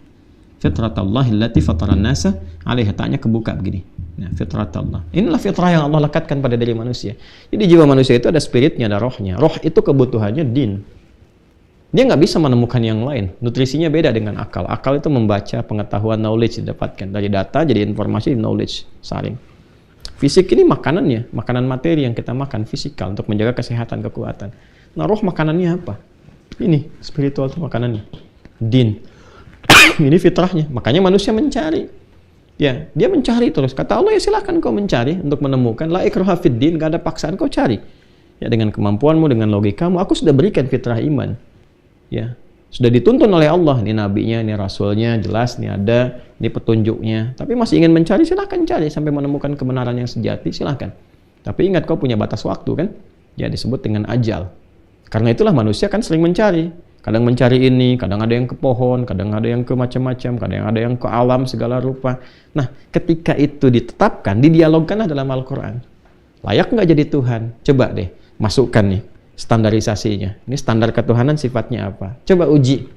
Fitratallah allati fataran nasa 'alaiha, tanya kebuka begini. Nah, fitratallah. Inilah fitrah yang Allah lekatkan pada diri manusia. Jadi jiwa manusia itu ada spiritnya, ada rohnya. Roh itu kebutuhannya din. Dia nggak bisa menemukan yang lain. Nutrisinya beda dengan akal. Akal itu membaca, pengetahuan, knowledge didapatkan dari data, jadi informasi, knowledge, saring. Fisik ini makanannya, makanan materi yang kita makan, fisikal, untuk menjaga kesehatan, kekuatan. Nah, roh makanannya apa? Ini, spiritual itu makanannya. Din. Ini fitrahnya. Makanya manusia mencari. Ya, dia mencari terus. Kata Allah, ya silakan kau mencari untuk menemukan. La ikraha fid din, gak ada paksaan, kau cari. Ya, dengan kemampuanmu, dengan logikamu, aku sudah berikan fitrah iman. Ya, sudah dituntun oleh Allah. Ini nabinya, ini rasulnya, jelas, ini ada, ini petunjuknya. Tapi masih ingin mencari, silakan cari sampai menemukan kebenaran yang sejati, silakan. Tapi ingat, kau punya batas waktu kan? Ya, disebut dengan ajal. Karena itulah manusia kan sering mencari. Kadang mencari ini, kadang ada yang ke pohon, kadang ada yang ke macam-macam, kadang ada yang ke alam segala rupa. Nah, ketika itu ditetapkan, didialogkanlah dalam Al-Quran. Layak nggak jadi Tuhan? Coba deh, masukkan nih standarisasinya. Ini standar ketuhanan sifatnya apa? Coba uji.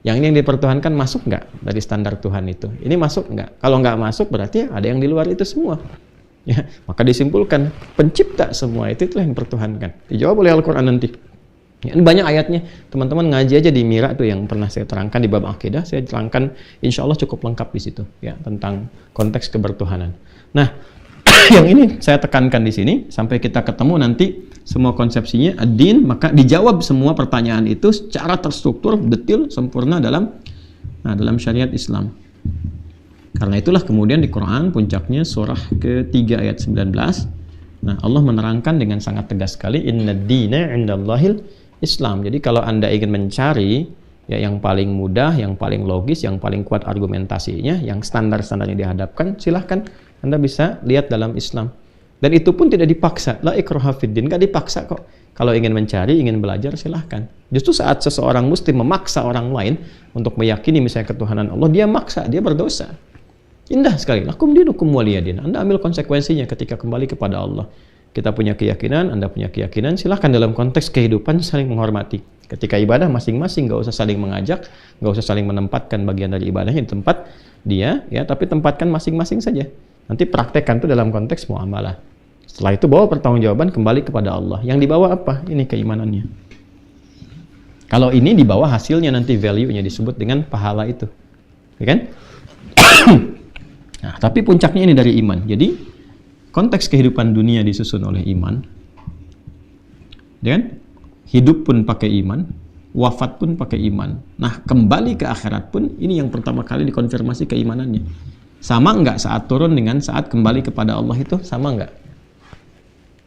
Yang ini yang dipertuhankan masuk nggak dari standar Tuhan itu? Ini masuk nggak? Kalau nggak masuk, berarti ada yang di luar itu semua. Ya, maka disimpulkan, pencipta semua itulah yang dipertuhankan. Dijawab oleh Al-Quran nanti. Ya, ini banyak ayatnya, teman-teman ngaji aja di Mira tuh yang pernah saya terangkan di bab akidah, saya terangkan insya Allah cukup lengkap di situ ya tentang konteks kebertuhanan. Nah, yang ini saya tekankan di sini sampai kita ketemu nanti semua konsepsinya ad-din, maka dijawab semua pertanyaan itu secara terstruktur, detail, sempurna dalam syariat Islam. Karena itulah kemudian di Quran puncaknya surah ke-3 ayat 19. Nah, Allah menerangkan dengan sangat tegas sekali, innad dina 'indallahil Islam. Jadi kalau Anda ingin mencari ya yang paling mudah, yang paling logis, yang paling kuat argumentasinya, yang standar-standarnya dihadapkan, silahkan Anda bisa lihat dalam Islam. Dan itu pun tidak dipaksa. La ikraha fid din, nggak dipaksa kok. Kalau ingin mencari, ingin belajar, silahkan. Justru saat seseorang muslim memaksa orang lain untuk meyakini misalnya ketuhanan Allah, dia maksa, dia berdosa. Indah sekali. Lakum dinukum waliyadin. Anda ambil konsekuensinya ketika kembali kepada Allah. Kita punya keyakinan, Anda punya keyakinan, silahkan dalam konteks kehidupan saling menghormati. Ketika ibadah masing-masing, nggak usah saling mengajak, nggak usah saling menempatkan bagian dari ibadahnya di tempat dia, ya, tapi tempatkan masing-masing saja. Nanti praktekkan itu dalam konteks muamalah. Setelah itu bawa pertanggungjawaban kembali kepada Allah. Yang dibawa apa? Ini keimanannya. Kalau ini dibawa hasilnya nanti value-nya disebut dengan pahala itu, ya kan? Nah, tapi puncaknya ini dari iman. Jadi konteks kehidupan dunia disusun oleh iman, dan hidup pun pakai iman, wafat pun pakai iman. Nah, kembali ke akhirat pun ini yang pertama kali dikonfirmasi keimanannya. Sama nggak saat turun dengan saat kembali kepada Allah itu? Sama nggak?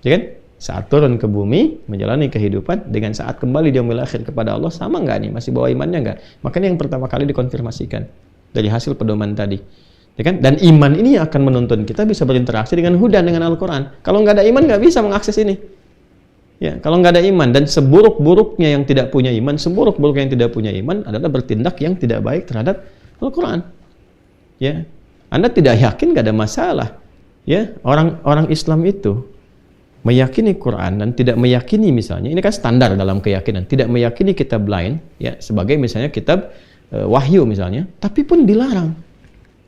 Ya kan? Saat turun ke bumi, menjalani kehidupan, dengan saat kembali di yaumil akhir kepada Allah, sama nggak nih? Masih bawa imannya nggak? Makanya yang pertama kali dikonfirmasikan dari hasil pedoman tadi. Ya kan? Dan iman ini akan menuntun kita bisa berinteraksi dengan hudan, dengan Al-Quran. Kalau nggak ada iman, nggak bisa mengakses ini. Ya, kalau nggak ada iman, dan seburuk-buruknya yang tidak punya iman, seburuk-buruknya yang tidak punya iman adalah bertindak yang tidak baik terhadap Al-Quran. Ya, Anda tidak yakin, nggak ada masalah. Ya, orang Islam itu meyakini Quran dan tidak meyakini, misalnya, ini kan standar dalam keyakinan, tidak meyakini kitab lain, ya, sebagai misalnya kitab wahyu misalnya, tapi pun dilarang.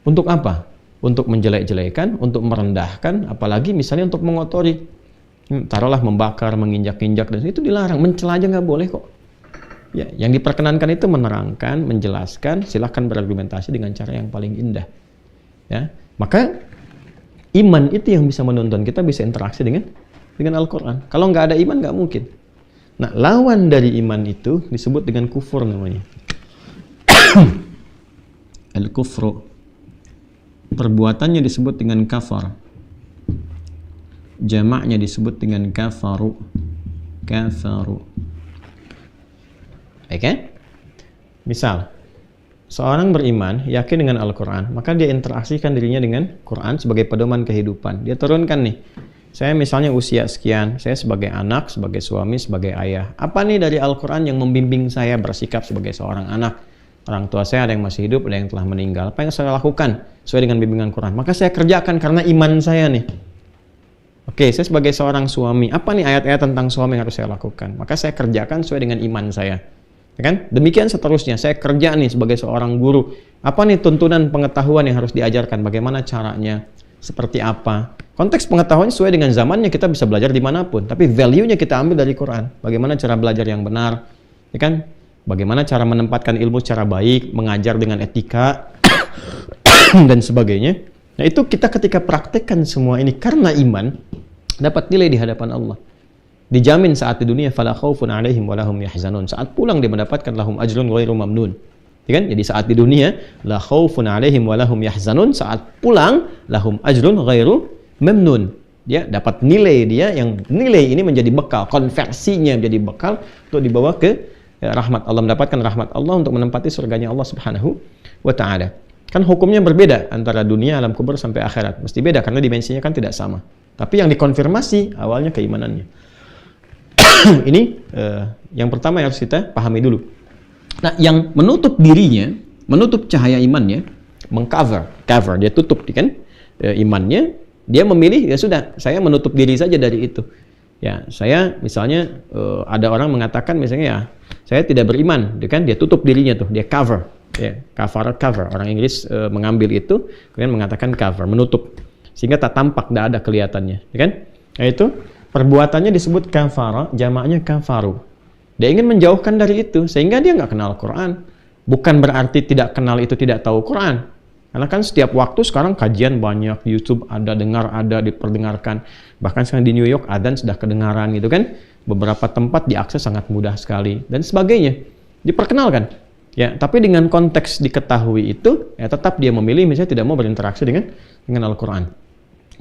Untuk apa? Untuk menjelek-jelekan, untuk merendahkan, apalagi misalnya untuk mengotori. Taruhlah membakar, menginjak-injak, dan itu dilarang. Mencela aja nggak boleh kok. Ya, yang diperkenankan itu menerangkan, menjelaskan, silahkan berargumentasi dengan cara yang paling indah. Ya, maka iman itu yang bisa menuntun kita bisa interaksi dengan Al-Quran. Kalau nggak ada iman, nggak mungkin. Nah, lawan dari iman itu disebut dengan kufur namanya. Al-kufru. Perbuatannya disebut dengan kafar. Jamaknya disebut dengan kafaru. Kafaru. Oke? Misal, seorang beriman, yakin dengan Al-Quran, maka dia interaksikan dirinya dengan Quran sebagai pedoman kehidupan. Dia turunkan nih, saya misalnya usia sekian, saya sebagai anak, sebagai suami, sebagai ayah. Apa nih dari Al-Quran yang membimbing saya bersikap sebagai seorang anak? Orang tua saya ada yang masih hidup, ada yang telah meninggal. Apa yang saya lakukan sesuai dengan bimbingan Quran? Maka saya kerjakan karena iman saya nih. Oke, saya sebagai seorang suami, apa nih ayat-ayat tentang suami yang harus saya lakukan? Maka saya kerjakan sesuai dengan iman saya. Ya kan? Demikian seterusnya. Saya kerja nih sebagai seorang guru. Apa nih tuntunan pengetahuan yang harus diajarkan? Bagaimana caranya? Seperti apa? Konteks pengetahuan sesuai dengan zamannya, kita bisa belajar dimanapun. Tapi value-nya kita ambil dari Quran. Bagaimana cara belajar yang benar? Ya kan? Bagaimana cara menempatkan ilmu secara baik, mengajar dengan etika, dan sebagainya. Nah, itu kita ketika praktekkan semua ini karena iman, dapat nilai di hadapan Allah. Dijamin saat di dunia, fala khaufun 'alaihim wa lahum yahzanun. Saat pulang dia mendapatkan lahum ajrun ghairu mamnun. Ya kan? Jadi saat di dunia, la khaufun 'alaihim wa lahum yahzanun, saat pulang lahum ajrun ghairu mamnun. Dia dapat nilai, dia yang nilai ini menjadi bekal, konversinya menjadi bekal untuk dibawa ke rahmat Allah, mendapatkan rahmat Allah untuk menempati surganya Allah Subhanahu wa ta'ala. Kan hukumnya berbeda antara dunia, alam kubur sampai akhirat. Mesti beda karena dimensinya kan tidak sama. Tapi yang dikonfirmasi awalnya keimanannya. Ini yang pertama yang harus kita pahami dulu. Nah, yang menutup dirinya, menutup cahaya imannya, mengcover, dia tutup kan imannya, dia memilih, ya sudah, saya menutup diri saja dari itu. Ya, saya misalnya ada orang mengatakan misalnya, ya, saya tidak beriman, kan? Dia tutup dirinya tuh, dia cover, ya, cover. Orang Inggris mengambil itu, kemudian mengatakan cover, menutup, sehingga tak tampak, tidak ada kelihatannya, ya kan? Nah, itu perbuatannya disebut kafara, jamaknya kafaru. Dia ingin menjauhkan dari itu, sehingga dia nggak kenal Quran. Bukan berarti tidak kenal itu tidak tahu Quran. Karena kan setiap waktu sekarang kajian banyak, YouTube ada, dengar ada, diperdengarkan. Bahkan sekarang di New York adzan sudah kedengaran gitu kan. Beberapa tempat diakses sangat mudah sekali dan sebagainya. Diperkenalkan. Ya, tapi dengan konteks diketahui itu, ya tetap dia memilih misalnya tidak mau berinteraksi dengan Al-Quran.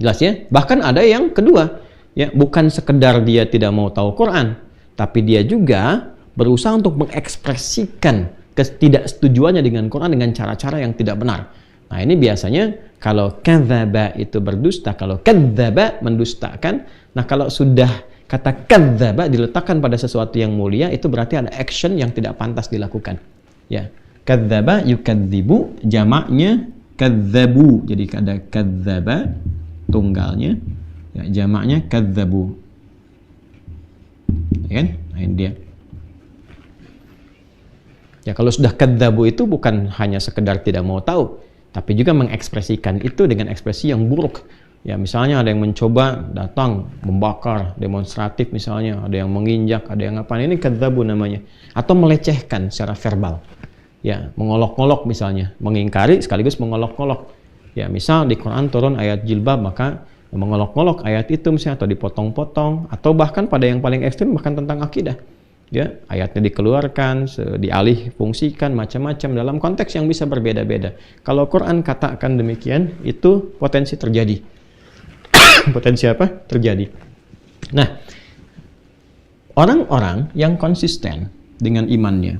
Jelas ya? Bahkan ada yang kedua, ya, bukan sekedar dia tidak mau tahu Quran, tapi dia juga berusaha untuk mengekspresikan ketidaksetujuannya dengan Quran dengan cara-cara yang tidak benar. Nah, ini biasanya kalau kadzdzaba itu berdusta, kalau kadzdzaba mendustakan. Nah, kalau sudah kata kadzdzaba diletakkan pada sesuatu yang mulia, itu berarti ada action yang tidak pantas dilakukan. Ya, kadzdzaba yukadzibu, jamaknya kadzdzabu. Jadi ada kadzdzaba tunggalnya, ya, jamaknya kadzdzabu. Ya kan? Nah, ini dia. Ya, kalau sudah kadzdzabu itu bukan hanya sekedar tidak mau tahu, tapi juga mengekspresikan itu dengan ekspresi yang buruk. Ya, misalnya ada yang mencoba datang membakar, demonstratif misalnya, ada yang menginjak, ada yang apa, ini kadzdzabu namanya. Atau melecehkan secara verbal. Ya, mengolok-olok misalnya, mengingkari sekaligus mengolok-olok. Ya, misal di Quran turun ayat jilbab, maka mengolok-olok ayat itu misalnya, atau dipotong-potong, atau bahkan pada yang paling ekstrim bahkan tentang akidah. Ya, ayatnya dikeluarkan, dialih fungsikan, macam-macam dalam konteks yang bisa berbeda-beda. Kalau Quran katakan demikian, itu potensi terjadi. Potensi apa? Terjadi. Nah, orang-orang yang konsisten dengan imannya,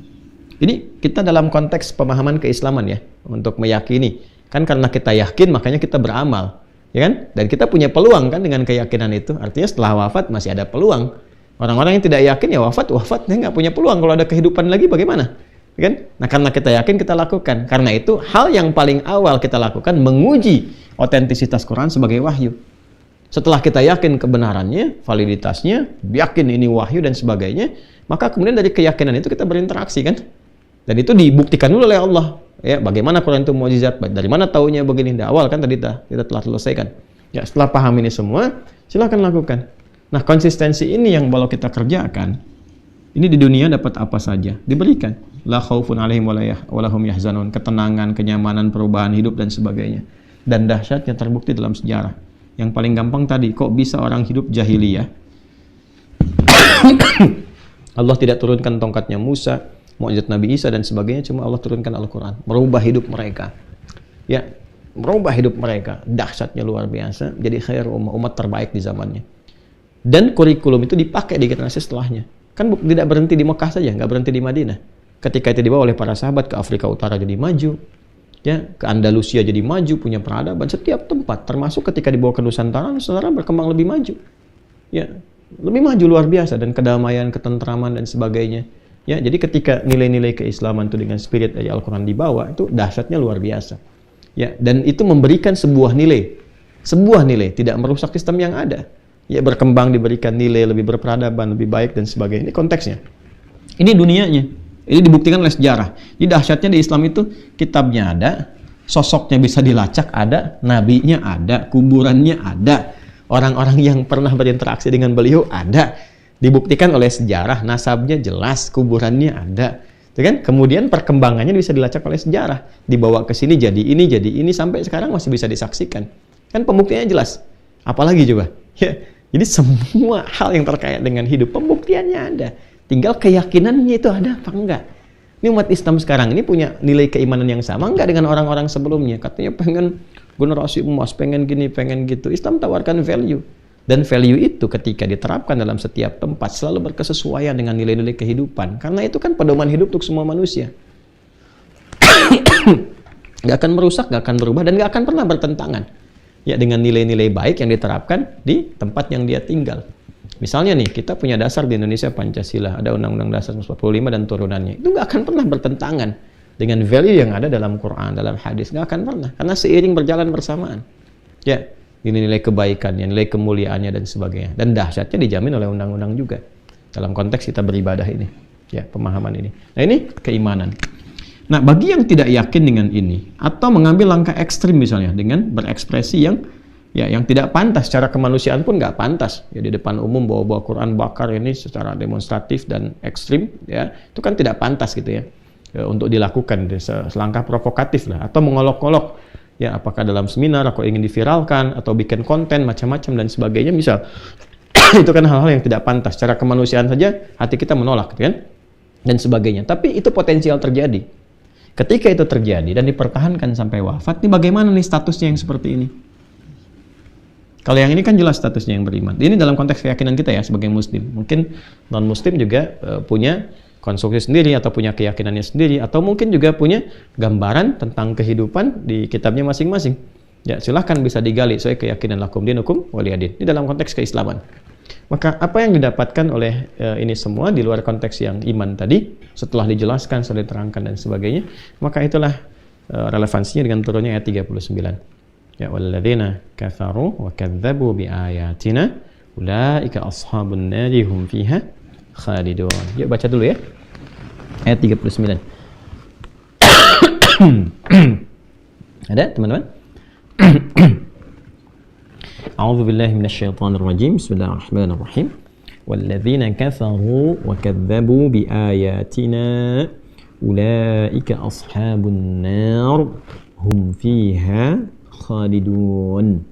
ini kita dalam konteks pemahaman keislaman ya, untuk meyakini Kan karena kita yakin makanya kita beramal, ya kan? Dan kita punya peluang kan dengan keyakinan itu. Artinya setelah wafat masih ada peluang. Orang-orang yang tidak yakin ya wafat dia nggak punya peluang. Kalau ada kehidupan lagi bagaimana? Ya kan? Nah karena kita yakin kita lakukan. Karena itu hal yang paling awal kita lakukan menguji otentisitas Quran sebagai wahyu. Setelah kita yakin kebenarannya, validitasnya, yakin ini wahyu dan sebagainya, maka kemudian dari keyakinan itu kita berinteraksi kan? Dan itu dibuktikan dulu oleh Allah. Ya, bagaimana Quran itu mukjizat? Dari mana taunya begini? Di awal kan tadi kita telah selesaikan. Ya, setelah paham ini semua, silakan lakukan. Nah, konsistensi ini yang kalau kita kerjakan, ini di dunia dapat apa saja diberikan. La khaufun 'alaihim wa lahum yahzanun, ketenangan, kenyamanan, perubahan hidup dan sebagainya. Dan dahsyatnya terbukti dalam sejarah. Yang paling gampang tadi, kok bisa orang hidup jahiliyah? Allah tidak turunkan tongkatnya Musa, mukjizat Nabi Isa dan sebagainya, cuma Allah turunkan Al-Quran, merubah hidup mereka. Ya, merubah hidup mereka. Dahsyatnya luar biasa. Jadi khair umat terbaik di zamannya. Dan kurikulum itu dipakai di generasi setelahnya. Kan tidak berhenti di Mekah saja, nggak berhenti di Madinah. Ketika itu dibawa oleh para sahabat ke Afrika Utara jadi maju, ya, ke Andalusia jadi maju, punya peradaban setiap tempat, termasuk ketika dibawa ke Nusantara berkembang lebih maju. Ya, lebih maju luar biasa, dan kedamaian, ketentraman dan sebagainya. Ya, jadi ketika nilai-nilai keislaman itu dengan spirit dari Al-Quran dibawa, itu dahsyatnya luar biasa. Ya, dan itu memberikan sebuah nilai, tidak merusak sistem yang ada. Ya, berkembang, diberikan nilai lebih berperadaban, lebih baik dan sebagainya. Ini konteksnya. Ini dunianya. Ini dibuktikan oleh sejarah. Jadi dahsyatnya di Islam itu kitabnya ada, sosoknya bisa dilacak ada, nabinya ada, kuburannya ada, orang-orang yang pernah berinteraksi dengan beliau ada. Dibuktikan oleh sejarah, nasabnya jelas, kuburannya ada. Itu kan? Kemudian perkembangannya bisa dilacak oleh sejarah. Dibawa ke sini jadi ini, sampai sekarang masih bisa disaksikan. Kan pembuktiannya jelas. Apalagi coba? Ya, jadi semua hal yang terkait dengan hidup, pembuktiannya ada. Tinggal keyakinannya itu ada apa enggak. Ini umat Islam sekarang ini punya nilai keimanan yang sama enggak dengan orang-orang sebelumnya? Katanya pengen generasi emas, pengen gini, pengen gitu. Islam tawarkan value. Dan value itu ketika diterapkan dalam setiap tempat selalu berkesesuaian dengan nilai-nilai kehidupan. Karena itu kan pedoman hidup untuk semua manusia. Gak akan merusak, gak akan berubah, dan gak akan pernah bertentangan. Ya, dengan nilai-nilai baik yang diterapkan di tempat yang dia tinggal. Misalnya nih, kita punya dasar di Indonesia Pancasila, ada Undang-Undang Dasar 45 dan turunannya. Itu gak akan pernah bertentangan dengan value yang ada dalam Quran, dalam hadis. Gak akan pernah, karena seiring berjalan bersamaan. Ya, ini nilai kebaikannya, nilai kemuliaannya dan sebagainya. Dan dahsyatnya dijamin oleh undang-undang juga. Dalam konteks kita beribadah ini. Ya, pemahaman ini. Nah, ini keimanan. Nah, bagi yang tidak yakin dengan ini, atau mengambil langkah ekstrim misalnya, dengan berekspresi yang tidak pantas, secara kemanusiaan pun nggak pantas. Ya, di depan umum bawa-bawa Quran bakar ini secara demonstratif dan ekstrim, ya, itu kan tidak pantas gitu ya. Untuk dilakukan, selangkah provokatif lah, atau mengolok-olok. Ya, apakah dalam seminar, atau ingin diviralkan, atau bikin konten macam-macam dan sebagainya, misal. Itu kan hal-hal yang tidak pantas. Secara kemanusiaan saja hati kita menolak, gitu kan? Dan sebagainya. Tapi itu potensial terjadi. Ketika itu terjadi dan dipertahankan sampai wafat, ini bagaimana nih statusnya yang seperti ini? Kalau yang ini kan jelas statusnya yang beriman. Ini dalam konteks keyakinan kita ya sebagai muslim. Mungkin non-muslim juga punya konstruksi sendiri atau punya keyakinannya sendiri, atau mungkin juga punya gambaran tentang kehidupan di kitabnya masing-masing. Ya, silahkan bisa digali soal keyakinan lakum dinukum waliyadin. Ini dalam konteks keislaman. Maka apa yang didapatkan oleh ini semua di luar konteks yang iman tadi, setelah dijelaskan, setelah diterangkan dan sebagainya, maka itulah relevansinya dengan turunnya ayat 39. Ya, walladzina kafaru wa kadzdzabu biayatina ulaika ashabun nari hum fiha khalidun. Yuk baca dulu ya. Ayat 39. Ada teman-teman? A'udzu billahi minasyaitonir rajim. Bismillahirrahmanirrahim. Walladzina kafaru wa kadzdzabu biayatina ulaika ashabun nar hum fiha khalidun.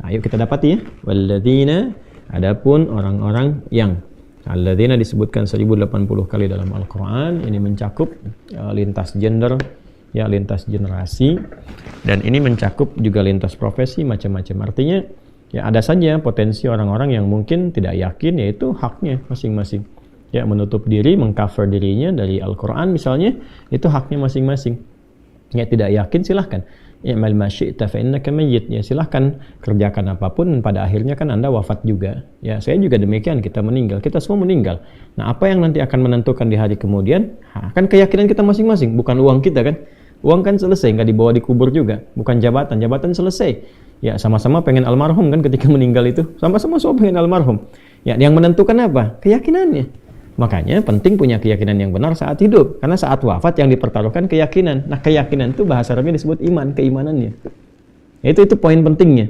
Ayo kita dapati ya. Walladzina, adapun orang-orang yang, alladzina disebutkan 1080 kali dalam Al-Quran. Ini mencakup lintas gender, ya, lintas generasi, dan ini mencakup juga lintas profesi, macam-macam. Artinya ya ada saja potensi orang-orang yang mungkin tidak yakin, yaitu haknya masing-masing. Ya, menutup diri, mengcover dirinya dari Al-Quran misalnya, itu haknya masing-masing. Ya, tidak yakin silahkan. I'mal ma syi'ta fa innaka mayyit. Ya, silahkan kerjakan apapun, pada akhirnya kan Anda wafat juga. Ya, saya juga demikian, kita meninggal. Kita semua meninggal. Nah, apa yang nanti akan menentukan di hari kemudian? Kan keyakinan kita masing-masing, bukan uang kita kan. Uang kan selesai, nggak dibawa dikubur juga. Bukan jabatan, jabatan selesai. Ya, sama-sama pengen almarhum kan ketika meninggal itu. Sama-sama semua pengen almarhum. Ya, yang menentukan apa? Keyakinannya. Makanya penting punya keyakinan yang benar saat hidup, karena saat wafat yang dipertaruhkan keyakinan. Nah, keyakinan itu bahasa Arabnya disebut iman, keimanannya. Itu poin pentingnya.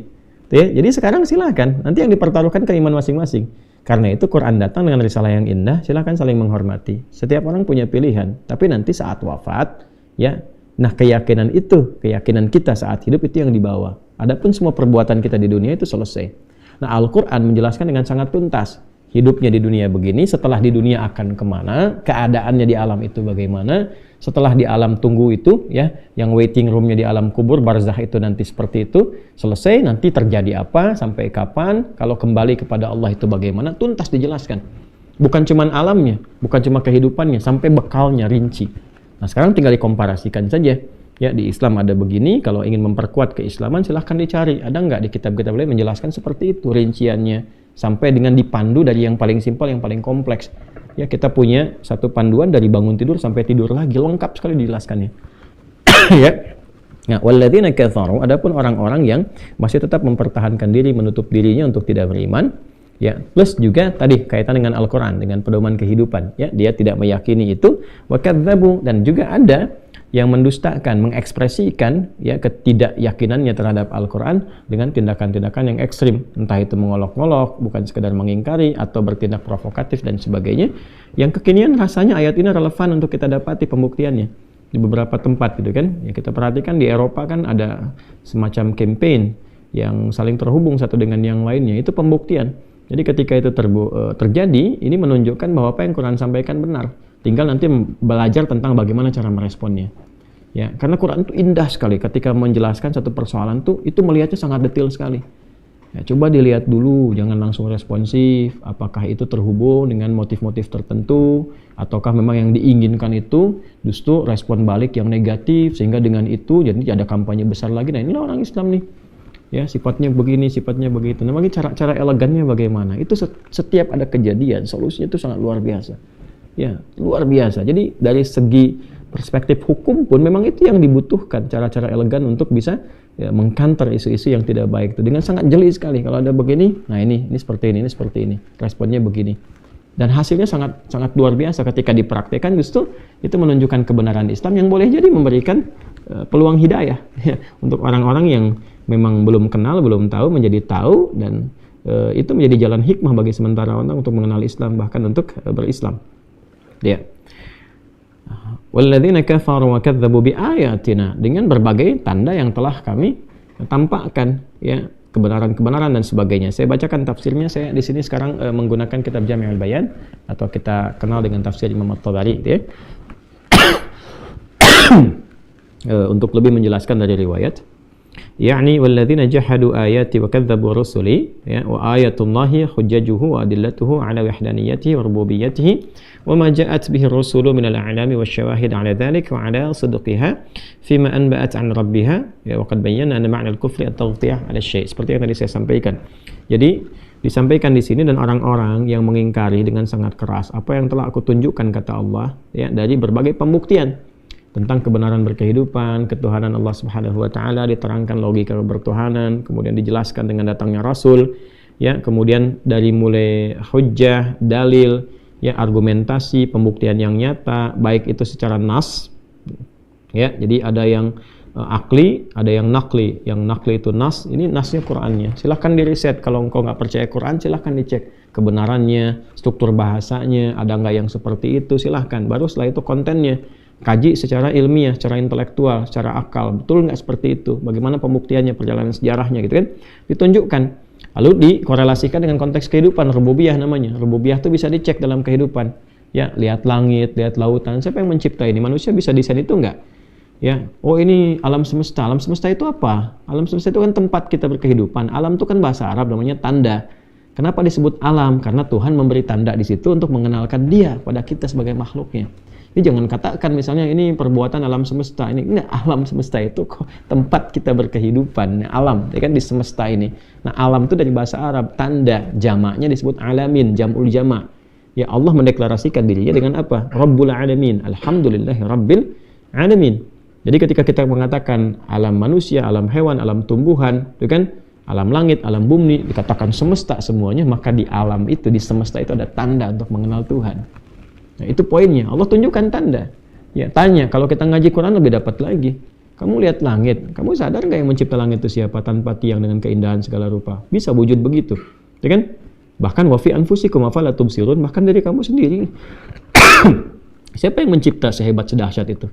Ya, jadi sekarang silakan, nanti yang dipertaruhkan keimanan masing-masing. Karena itu Quran datang dengan risalah yang indah, silakan saling menghormati. Setiap orang punya pilihan, tapi nanti saat wafat, ya, nah keyakinan itu, keyakinan kita saat hidup itu yang dibawa. Adapun semua perbuatan kita di dunia itu selesai. Nah, Al-Quran menjelaskan dengan sangat tuntas. Hidupnya di dunia begini, setelah di dunia akan kemana, keadaannya di alam itu bagaimana, setelah di alam tunggu itu, ya, yang waiting roomnya di alam kubur, barzah itu nanti seperti itu, selesai, nanti terjadi apa, sampai kapan, kalau kembali kepada Allah itu bagaimana, tuntas dijelaskan. Bukan cuma alamnya, bukan cuma kehidupannya, sampai bekalnya rinci. Nah, sekarang tinggal dikomparasikan saja. Ya, di Islam ada begini, kalau ingin memperkuat keislaman silahkan dicari. Ada nggak di kitab-kitab lain menjelaskan seperti itu rinciannya, sampai dengan dipandu dari yang paling simpel, yang paling kompleks. Ya, kita punya satu panduan dari bangun tidur sampai tidur lagi, lengkap sekali dijelaskannya. Ya. Nah, walladzina kafaru, adapun orang-orang yang masih tetap mempertahankan diri, menutup dirinya untuk tidak beriman, ya, plus juga tadi kaitan dengan Al-Qur'an, dengan pedoman kehidupan, ya, dia tidak meyakini itu, wa kadzdzabu, dan juga ada yang mendustakan, mengekspresikan, ya, ketidakyakinannya terhadap Al-Quran dengan tindakan-tindakan yang ekstrim, entah itu mengolok-olok, bukan sekedar mengingkari, atau bertindak provokatif dan sebagainya, yang kekinian rasanya ayat ini relevan untuk kita dapati pembuktiannya di beberapa tempat gitu kan. Ya, kita perhatikan di Eropa kan ada semacam campaign yang saling terhubung satu dengan yang lainnya, itu pembuktian. Jadi ketika itu terjadi, ini menunjukkan bahwa apa yang Quran sampaikan benar. Tinggal nanti belajar tentang bagaimana cara meresponnya. Ya, karena Quran itu indah sekali ketika menjelaskan satu persoalan tuh, itu melihatnya sangat detail sekali. Ya, coba dilihat dulu, jangan langsung responsif. Apakah itu terhubung dengan motif-motif tertentu, ataukah memang yang diinginkan itu justru respon balik yang negatif, sehingga dengan itu jadi ada kampanye besar lagi. Nah, inilah orang Islam nih. Ya, sifatnya begini, sifatnya begitu. Nah, bagi cara-cara elegannya bagaimana? Itu setiap ada kejadian, solusinya itu sangat luar biasa. Ya, luar biasa. Jadi dari segi perspektif hukum pun memang itu yang dibutuhkan, cara-cara elegan untuk bisa, ya, mengcounter isu-isu yang tidak baik itu dengan sangat jeli sekali. Kalau ada begini, nah ini seperti ini seperti ini, responnya begini. Dan hasilnya sangat sangat luar biasa ketika dipraktekkan, justru itu menunjukkan kebenaran Islam yang boleh jadi memberikan peluang hidayah, ya, untuk orang-orang yang memang belum kenal, belum tahu menjadi tahu, dan itu menjadi jalan hikmah bagi sementara orang untuk mengenal Islam, bahkan untuk berislam. Ya. Walladzina kafaru wa kadzdzabu biayatina, dengan berbagai tanda yang telah kami tampakkan, ya, kebenaran-kebenaran dan sebagainya. Saya bacakan tafsirnya. Saya di sini sekarang menggunakan kitab Jami'ul Bayan, atau kita kenal dengan tafsir Imam At-Tabari, ya. Untuk lebih menjelaskan dari riwayat. Yani walladzina jahadu ayati wa kadzdzabu rusuli, ya, wa ayatullahi hujjajuhu wa adillatuhu ala wahdaniyatihi wa rububiyyatihi wa ma ja'at bihi ar-rusulu min al-a'lami wasyawahid ala dhalik wa ala sidqiha fima anba'at an rabbiha, ya, wa qad bayyana anna ma'na al-kufri at-taghtiyah ala syai'. Seperti yang tadi saya sampaikan. Jadi disampaikan di sini, dan orang-orang yang mengingkari dengan sangat keras apa yang telah aku tunjukkan, kata Allah, ya, dari berbagai pembuktian tentang kebenaran berkehidupan, ketuhanan Allah Subhanahu wa taala, diterangkan logika bertuhanan, kemudian dijelaskan dengan datangnya rasul, ya, kemudian dari mulai hujjah, dalil, ya, argumentasi, pembuktian yang nyata, baik itu secara nas, ya, jadi ada yang akli, ada yang nakli. Yang nakli itu nas, ini nasnya Qur'annya. Silahkan di riset, kalau engkau nggak percaya Quran, silahkan dicek kebenarannya, struktur bahasanya, ada nggak yang seperti itu, silahkan. Baru setelah itu kontennya, kaji secara ilmiah, secara intelektual, secara akal, betul nggak seperti itu, bagaimana pembuktiannya, perjalanan sejarahnya, gitu kan, ditunjukkan, lalu dikorelasikan dengan konteks kehidupan. Rububiyah namanya. Rububiyah itu bisa dicek dalam kehidupan, ya, lihat langit, lihat lautan, siapa yang mencipta ini? Manusia bisa desain itu nggak? Ya, oh ini alam semesta. Alam semesta itu apa? Alam semesta itu kan tempat kita berkehidupan. Alam itu kan bahasa Arab namanya tanda. Kenapa disebut alam? Karena Tuhan memberi tanda di situ untuk mengenalkan Dia pada kita sebagai makhluknya. Ini jangan katakan misalnya ini perbuatan alam semesta. Ini enggak, alam semesta itu kok tempat kita berkehidupan. Alam, ya kan, di semesta ini. Nah, alam itu dari bahasa Arab, tanda, jamaknya disebut alamin, jam'ul jamak. Ya, Allah mendeklarasikan dirinya dengan apa? Rabbul alamin. Alhamdulillahi rabbil alamin. Jadi ketika kita mengatakan alam manusia, alam hewan, alam tumbuhan, itu kan, alam langit, alam bumi, dikatakan semesta semuanya, maka di alam itu, di semesta itu ada tanda untuk mengenal Tuhan. Nah, itu poinnya. Allah tunjukkan tanda. Ya, tanya, kalau kita ngaji Quran lebih dapat lagi. Kamu lihat langit, kamu sadar nggak yang mencipta langit itu siapa? Tanpa tiang dengan keindahan segala rupa. Bisa wujud begitu. Ya kan? Bahkan wa fi anfusikum afala tubsirun, bahkan dari kamu sendiri. Siapa yang mencipta sehebat sedahsyat itu?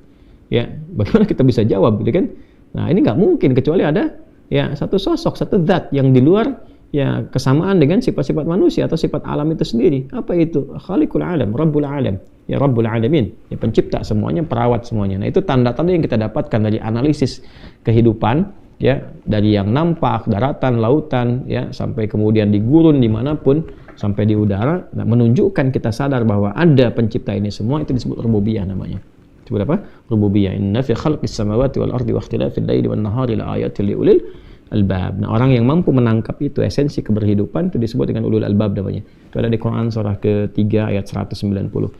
Ya, bagaimana kita bisa jawab, gitu kan? Nah, ini nggak mungkin kecuali ada ya satu sosok, satu zat yang di luar ya kesamaan dengan sifat-sifat manusia atau sifat alam itu sendiri. Apa itu? Khaliqul alam, Rabbul alam. Ya, Rabbul alamin. Ya, pencipta semuanya, perawat semuanya. Nah, itu tanda-tanda yang kita dapatkan dari analisis kehidupan, ya, dari yang nampak, daratan, lautan, ya, sampai kemudian di gurun dimanapun, sampai di udara. Nah, menunjukkan kita sadar bahwa ada pencipta ini semua. Itu disebut rububiyah namanya. Disebut apa? Rububiyah. Inna fi khalqis samawati wal ardi wa ikhtilafil laili wan nahari la ayatil liulil albab. Nah, orang yang mampu menangkap itu esensi keberhidupan itu disebut dengan ulul albab namanya. Itu ada di Quran surah ke-3 ayat 190.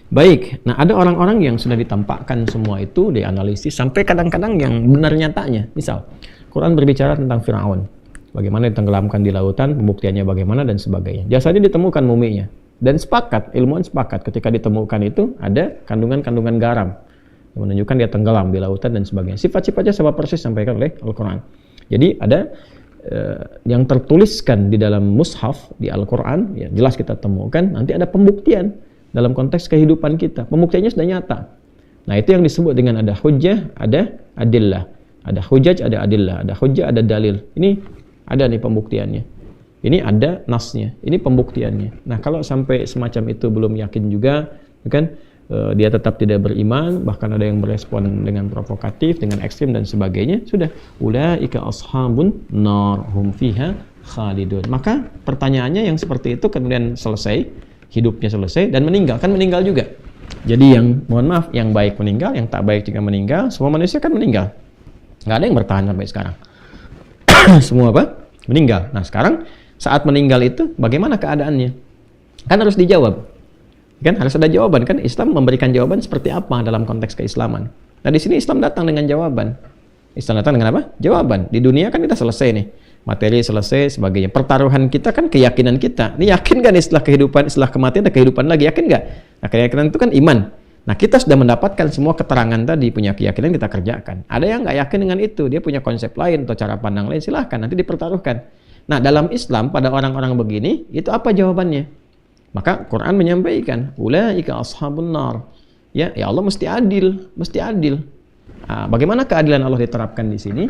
Baik, nah ada orang-orang yang sudah ditampakkan semua itu, dianalisis sampai kadang-kadang yang benar nyatanya. Misal, Quran berbicara tentang Firaun, bagaimana ditenggelamkan di lautan, pembuktiannya bagaimana dan sebagainya. Jasadnya ditemukan muminya, dan sepakat, ilmuwan sepakat ketika ditemukan itu ada kandungan-kandungan garam yang menunjukkan dia tenggelam di lautan dan sebagainya. Sifat-sifatnya sama persis disampaikan oleh Al-Quran. Jadi ada yang tertuliskan di dalam mushaf di Al-Quran, ya, jelas kita temukan, nanti ada pembuktian dalam konteks kehidupan kita. Pembuktiannya sudah nyata. Nah, itu yang disebut dengan ada hujjah, ada adillah. Ada hujjaj, ada adillah. Ada hujjah, ada dalil. Ini ada nih pembuktiannya. Ini ada nasnya. Ini pembuktiannya. Nah, kalau sampai semacam itu belum yakin juga, kan, dia tetap tidak beriman, bahkan ada yang berespon dengan provokatif, dengan ekstrim dan sebagainya, sudah ulaika ashabun nar hum fiha khalidun. Maka pertanyaannya yang seperti itu kemudian selesai, hidupnya selesai dan meninggal, kan meninggal juga. Jadi yang mohon maaf, yang baik meninggal, yang tak baik juga meninggal, semua manusia kan meninggal. Nggak ada yang bertahan sampai sekarang. Semua apa? Meninggal. Nah, sekarang saat meninggal itu bagaimana keadaannya? Kan harus dijawab. Kan harus ada jawaban, kan Islam memberikan jawaban seperti apa dalam konteks keislaman. Nah, di sini Islam datang dengan jawaban. Islam datang dengan apa? Jawaban. Di dunia kan kita selesai nih. Materi selesai, sebagainya. Pertaruhan kita kan keyakinan kita. Ini yakin kan setelah kehidupan, setelah kematian ada kehidupan lagi, yakin nggak? Nah, keyakinan itu kan iman. Nah, kita sudah mendapatkan semua keterangan tadi, punya keyakinan, kita kerjakan. Ada yang nggak yakin dengan itu, dia punya konsep lain atau cara pandang lain, silahkan, nanti dipertaruhkan. Nah, dalam Islam, pada orang-orang begini, itu apa jawabannya? Maka Quran menyampaikan, ulaika ashabun nar. Ya, ya Allah mesti adil, mesti adil. Nah, bagaimana keadilan Allah diterapkan di sini?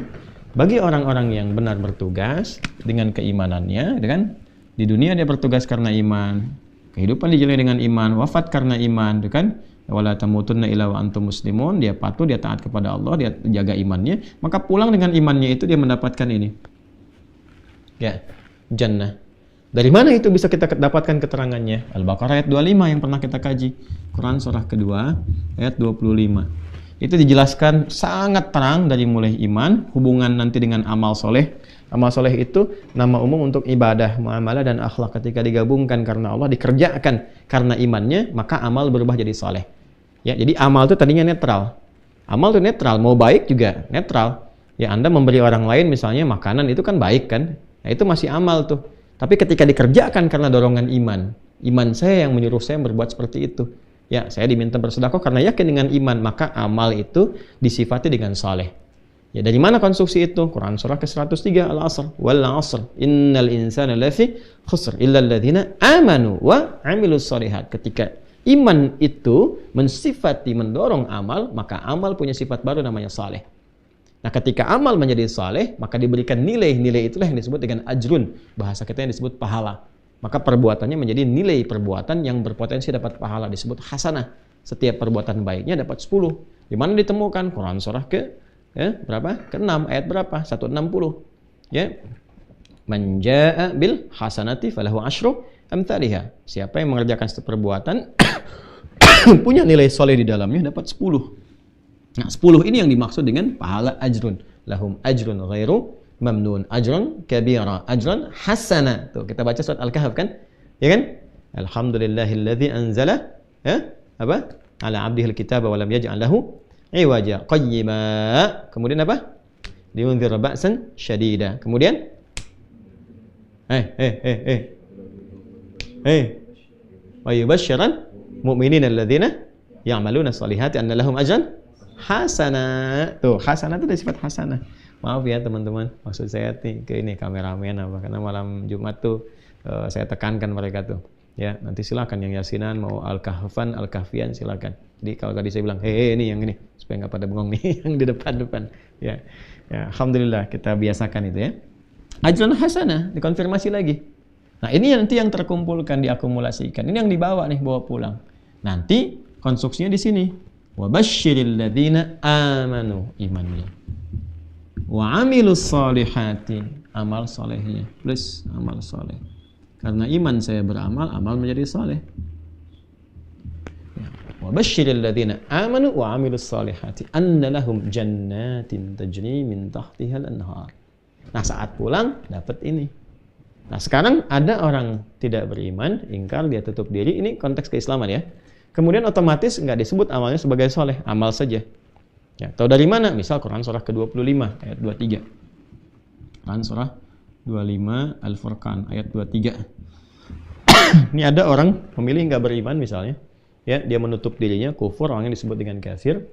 Bagi orang-orang yang benar bertugas dengan keimanannya, kan? Di dunia dia bertugas karena iman, kehidupan dijalani dengan iman, wafat karena iman, kan? Wala tamutunna illa wa antum muslimun, dia patuh, dia taat kepada Allah, dia jaga imannya, maka pulang dengan imannya itu dia mendapatkan ini. Ya, jannah. Dari mana itu bisa kita dapatkan keterangannya? Al-Baqarah ayat 25 yang pernah kita kaji. Quran surah kedua ayat 25. Itu dijelaskan sangat terang dari mulai iman, hubungan nanti dengan amal soleh. Amal soleh itu nama umum untuk ibadah, muamalah dan akhlak. Ketika digabungkan karena Allah, dikerjakan karena imannya, maka amal berubah jadi soleh. Ya, jadi amal itu tadinya netral. Amal itu netral, mau baik juga netral. Ya, Anda memberi orang lain misalnya makanan, itu kan baik kan? Nah, itu masih amal tuh. Tapi ketika dikerjakan karena dorongan iman saya yang menyuruh saya berbuat seperti itu. Ya, saya diminta bersedekah karena yakin dengan iman, maka amal itu disifati dengan saleh. Ya, dari mana konstruksi itu? Quran surah ke-103 Al-Asr, wal 'asr innal insana lafi khusr illa alladziina amanu wa 'amilus shalihat. Ketika iman itu mensifati mendorong amal, maka amal punya sifat baru namanya saleh. Nah, ketika amal menjadi saleh, maka diberikan nilai-nilai itulah yang disebut dengan ajrun. Bahasa kita yang disebut pahala. Maka perbuatannya menjadi nilai perbuatan yang berpotensi dapat pahala, disebut hasanah. Setiap perbuatan baiknya dapat 10. Di mana ditemukan? Quran surah berapa? Ke-6 ayat berapa? 160. Ya. Man jaa'a bil hasanati falahu asyru amthaliha. Siapa yang mengerjakan satu perbuatan punya nilai soleh di dalamnya dapat 10. Nah, 10 ini yang dimaksud dengan pahala ajrun. Lahum ajrun ghairu mamnun, ajrun kabira, ajrun hasana. Tuh, kita baca surat Al-Kahf kan? Ya kan? Alhamdulillahilladzi anzala apa? Ala 'abdihil kitaba wa lam yaj'al lahu iwaja qayyima. Kemudian apa? Liunzira ba'san syadida. Kemudian wa yubashshiran mu'minina alladzina ya'maluna shalihati anna lahum ajran hasana. Tuh, hasana itu ada sifat hasana. Maaf ya teman-teman, maksud saya ke ini kameramen apa, karena malam Jumat tuh saya tekankan mereka tuh. Ya, nanti silakan yang yasinan mau al-kahfan, al-kahfian silakan. Jadi kalau tadi saya bilang, ini yang ini supaya nggak pada bengong nih yang di depan. Ya. Ya, alhamdulillah kita biasakan itu ya. Ajran hasanah dikonfirmasi lagi. Nah, ini nanti yang terkumpulkan, diakumulasikan. Ini yang dibawa nih, bawa pulang. Nanti konstruksinya di sini. Wa basyiril ladzina amanu, imannya. Wa amilus solihati, amal solehnya plus amal soleh. Karena iman saya beramal, amal menjadi soleh. Wa basyiril ladzina amanu wa amilus solihati anna lahum jannatin tajri min tahtihal anhar. Nah, saat pulang dapat ini. Nah, sekarang ada orang tidak beriman, ingkar, dia tutup diri. Ini konteks keislaman ya. Kemudian otomatis nggak disebut amalnya sebagai soleh, amal saja. Ya, tahu dari mana? Misal Quran surah ke-25 ayat 23. Quran surah 25 Al-Furqan ayat 23. Ini ada orang memilih nggak beriman misalnya. Ya, dia menutup dirinya, kufur, orang yang disebut dengan kafir.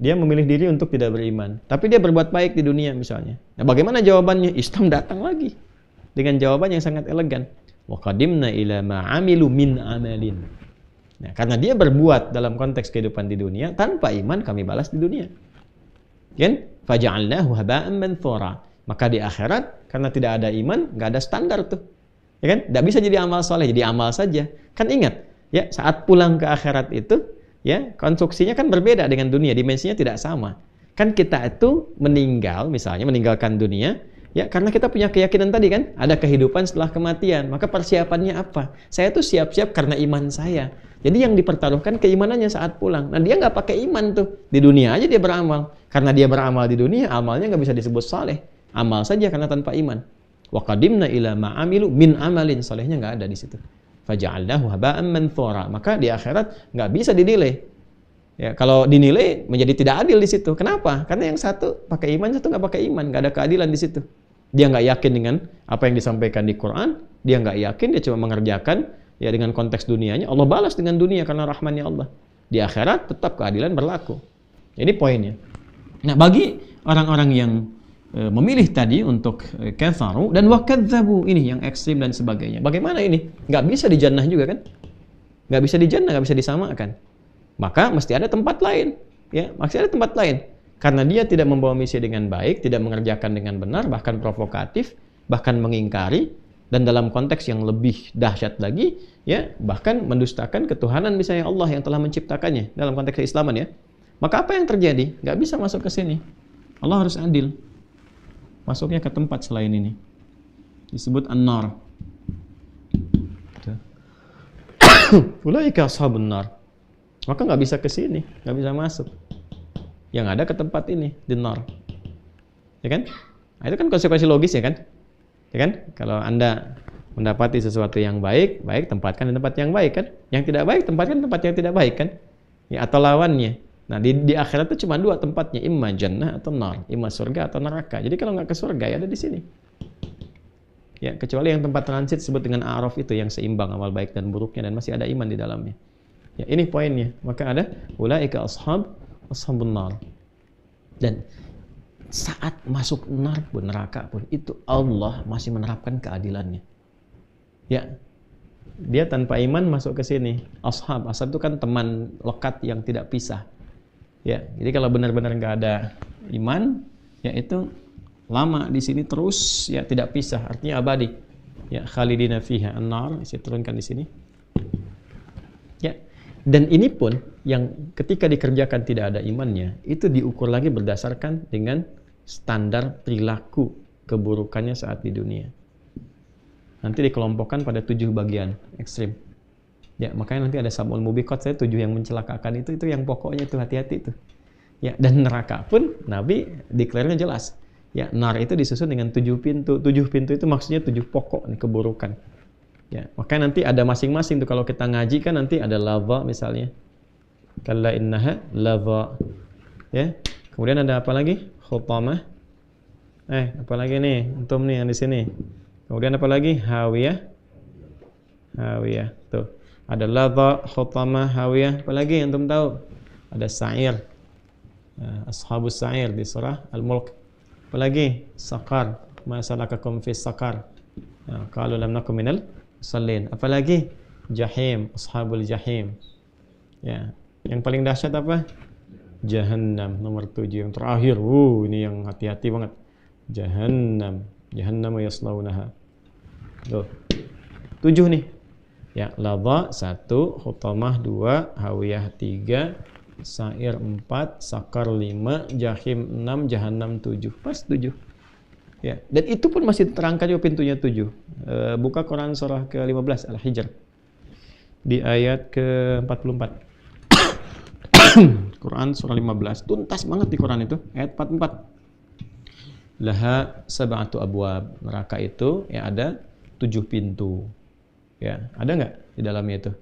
Dia memilih diri untuk tidak beriman. Tapi dia berbuat baik di dunia misalnya. Nah, bagaimana jawabannya? Islam datang lagi dengan jawaban yang sangat elegan. Wa qadimna ila ma 'amilu min amalin. Nah, karena dia berbuat dalam konteks kehidupan di dunia, tanpa iman kami balas di dunia. Kan? Faja'alnahu haba'an manthura. Maka di akhirat, karena tidak ada iman, nggak ada standar tuh. Ya kan? Nggak bisa jadi amal soleh, jadi amal saja. Kan ingat, ya saat pulang ke akhirat itu, ya konstruksinya kan berbeda dengan dunia, dimensinya tidak sama. Kan kita itu meninggal, misalnya meninggalkan dunia, ya karena kita punya keyakinan tadi kan, ada kehidupan setelah kematian. Maka persiapannya apa? Saya tuh siap-siap karena iman saya. Jadi yang dipertaruhkan keimanannya saat pulang. Nah, dia nggak pakai iman tuh. Di dunia aja dia beramal. Karena dia beramal di dunia, amalnya nggak bisa disebut saleh. Amal saja karena tanpa iman. Wa qadimna ila ma 'amilu min amalin. Salehnya nggak ada di situ. Faja'alnahu haba'an manthura. Maka di akhirat nggak bisa dinilai. Ya, kalau dinilai menjadi tidak adil di situ. Kenapa? Karena yang satu pakai iman, satu nggak pakai iman. Nggak ada keadilan di situ. Dia nggak yakin dengan apa yang disampaikan di Quran. Dia nggak yakin, dia cuma mengerjakan ya dengan konteks dunianya. Allah balas dengan dunia karena rahmannya Allah. Di akhirat tetap keadilan berlaku. Ini poinnya. Nah, bagi orang-orang yang memilih tadi untuk kafaru dan wakadzabu, ini yang ekstrim dan sebagainya. Bagaimana ini? Nggak bisa di jannah juga kan? Nggak bisa di jannah, nggak bisa disamakan. Maka mesti ada tempat lain. Ya, mesti ada tempat lain. Karena dia tidak membawa misi dengan baik, tidak mengerjakan dengan benar, bahkan provokatif, bahkan mengingkari, dan dalam konteks yang lebih dahsyat lagi, ya bahkan mendustakan ketuhanan misalnya Allah yang telah menciptakannya dalam konteks keislaman ya. Maka apa yang terjadi? Nggak bisa masuk ke sini. Allah harus adil. Masuknya ke tempat selain ini. Disebut an-nar. Ulaika ashabun nar. Maka nggak bisa ke sini, nggak bisa masuk. Yang ada ke tempat ini, di nar. Ya kan? Nah, itu kan konsekuensi logis ya kan? Ya kan? Kalau Anda mendapati sesuatu yang baik, tempatkan di tempat yang baik kan? Yang tidak baik, tempatkan di tempat yang tidak baik kan? Ya, atau lawannya. Nah, di akhirat itu cuma dua tempatnya, imma jannah atau nar, imma surga atau neraka. Jadi kalau nggak ke surga ya ada di sini. Ya, kecuali yang tempat transit disebut dengan a'raf itu yang seimbang amal baik dan buruknya dan masih ada iman di dalamnya. Ya, ini poinnya. Maka ada ulaika ashabun nar. Dan saat masuk neraka pun itu Allah masih menerapkan keadilannya. Ya, dia tanpa iman masuk ke sini. Ashab itu kan teman lekat yang tidak pisah. Ya, jadi kalau benar-benar nggak ada iman, ya itu lama di sini terus, ya tidak pisah. Artinya abadi. Ya, khalidina fiha an-nar. Saya turunkan di sini. Ya, dan ini pun yang ketika dikerjakan tidak ada imannya, itu diukur lagi berdasarkan dengan standar perilaku keburukannya saat di dunia. Nanti dikelompokkan pada 7 bagian ekstrim. Ya, makanya nanti ada sab'ul mubiqat, saya 7 yang mencelakakan itu yang pokoknya itu hati-hati itu. Ya, dan neraka pun Nabi declare-nya jelas. Ya, nar itu disusun dengan 7 pintu. 7 pintu itu maksudnya 7 pokok nih, keburukan. Ya, makanya nanti ada masing-masing tuh kalau kita ngaji kan nanti ada lava misalnya. Kalla innaha lava. Ya. Kemudian ada apa lagi? Khutamah. Apa lagi nih? Antum nih yang di sini. Kemudian apa lagi? Hawiyah. Hawiyah. Tuh. Ada lava, khutamah, hawiyah. Apa lagi antum tahu? Ada sa'ir. Ashabus sa'ir di surah Al-Mulk. Apa lagi? Sakar. Ma salakakum fis sakar. Qalu lam nakum minal musallin. Apa lagi? Jahim, ashabul jahim. Ya. Yang paling dahsyat apa? Jahannam nomor 7 yang terakhir. Ini yang hati-hati banget. Jahannam. Jahannam yaslaunaha. Tuh. 7 nih. Ya, lava 1, khutamah 2, hawiyah 3, sa'ir 4, sakar 5, jahim 6, jahannam 7. Pas 7. Ya, dan itu pun masih terangkat juga pintunya 7. Buka Quran surah ke-15 Al-Hijr. Di ayat ke-44. Quran surah 15. Tuntas banget di Quran itu, ayat 44. Laha sab'atu abwab. Neraka itu ya ada 7 pintu. Ya, ada nggak di dalamnya itu?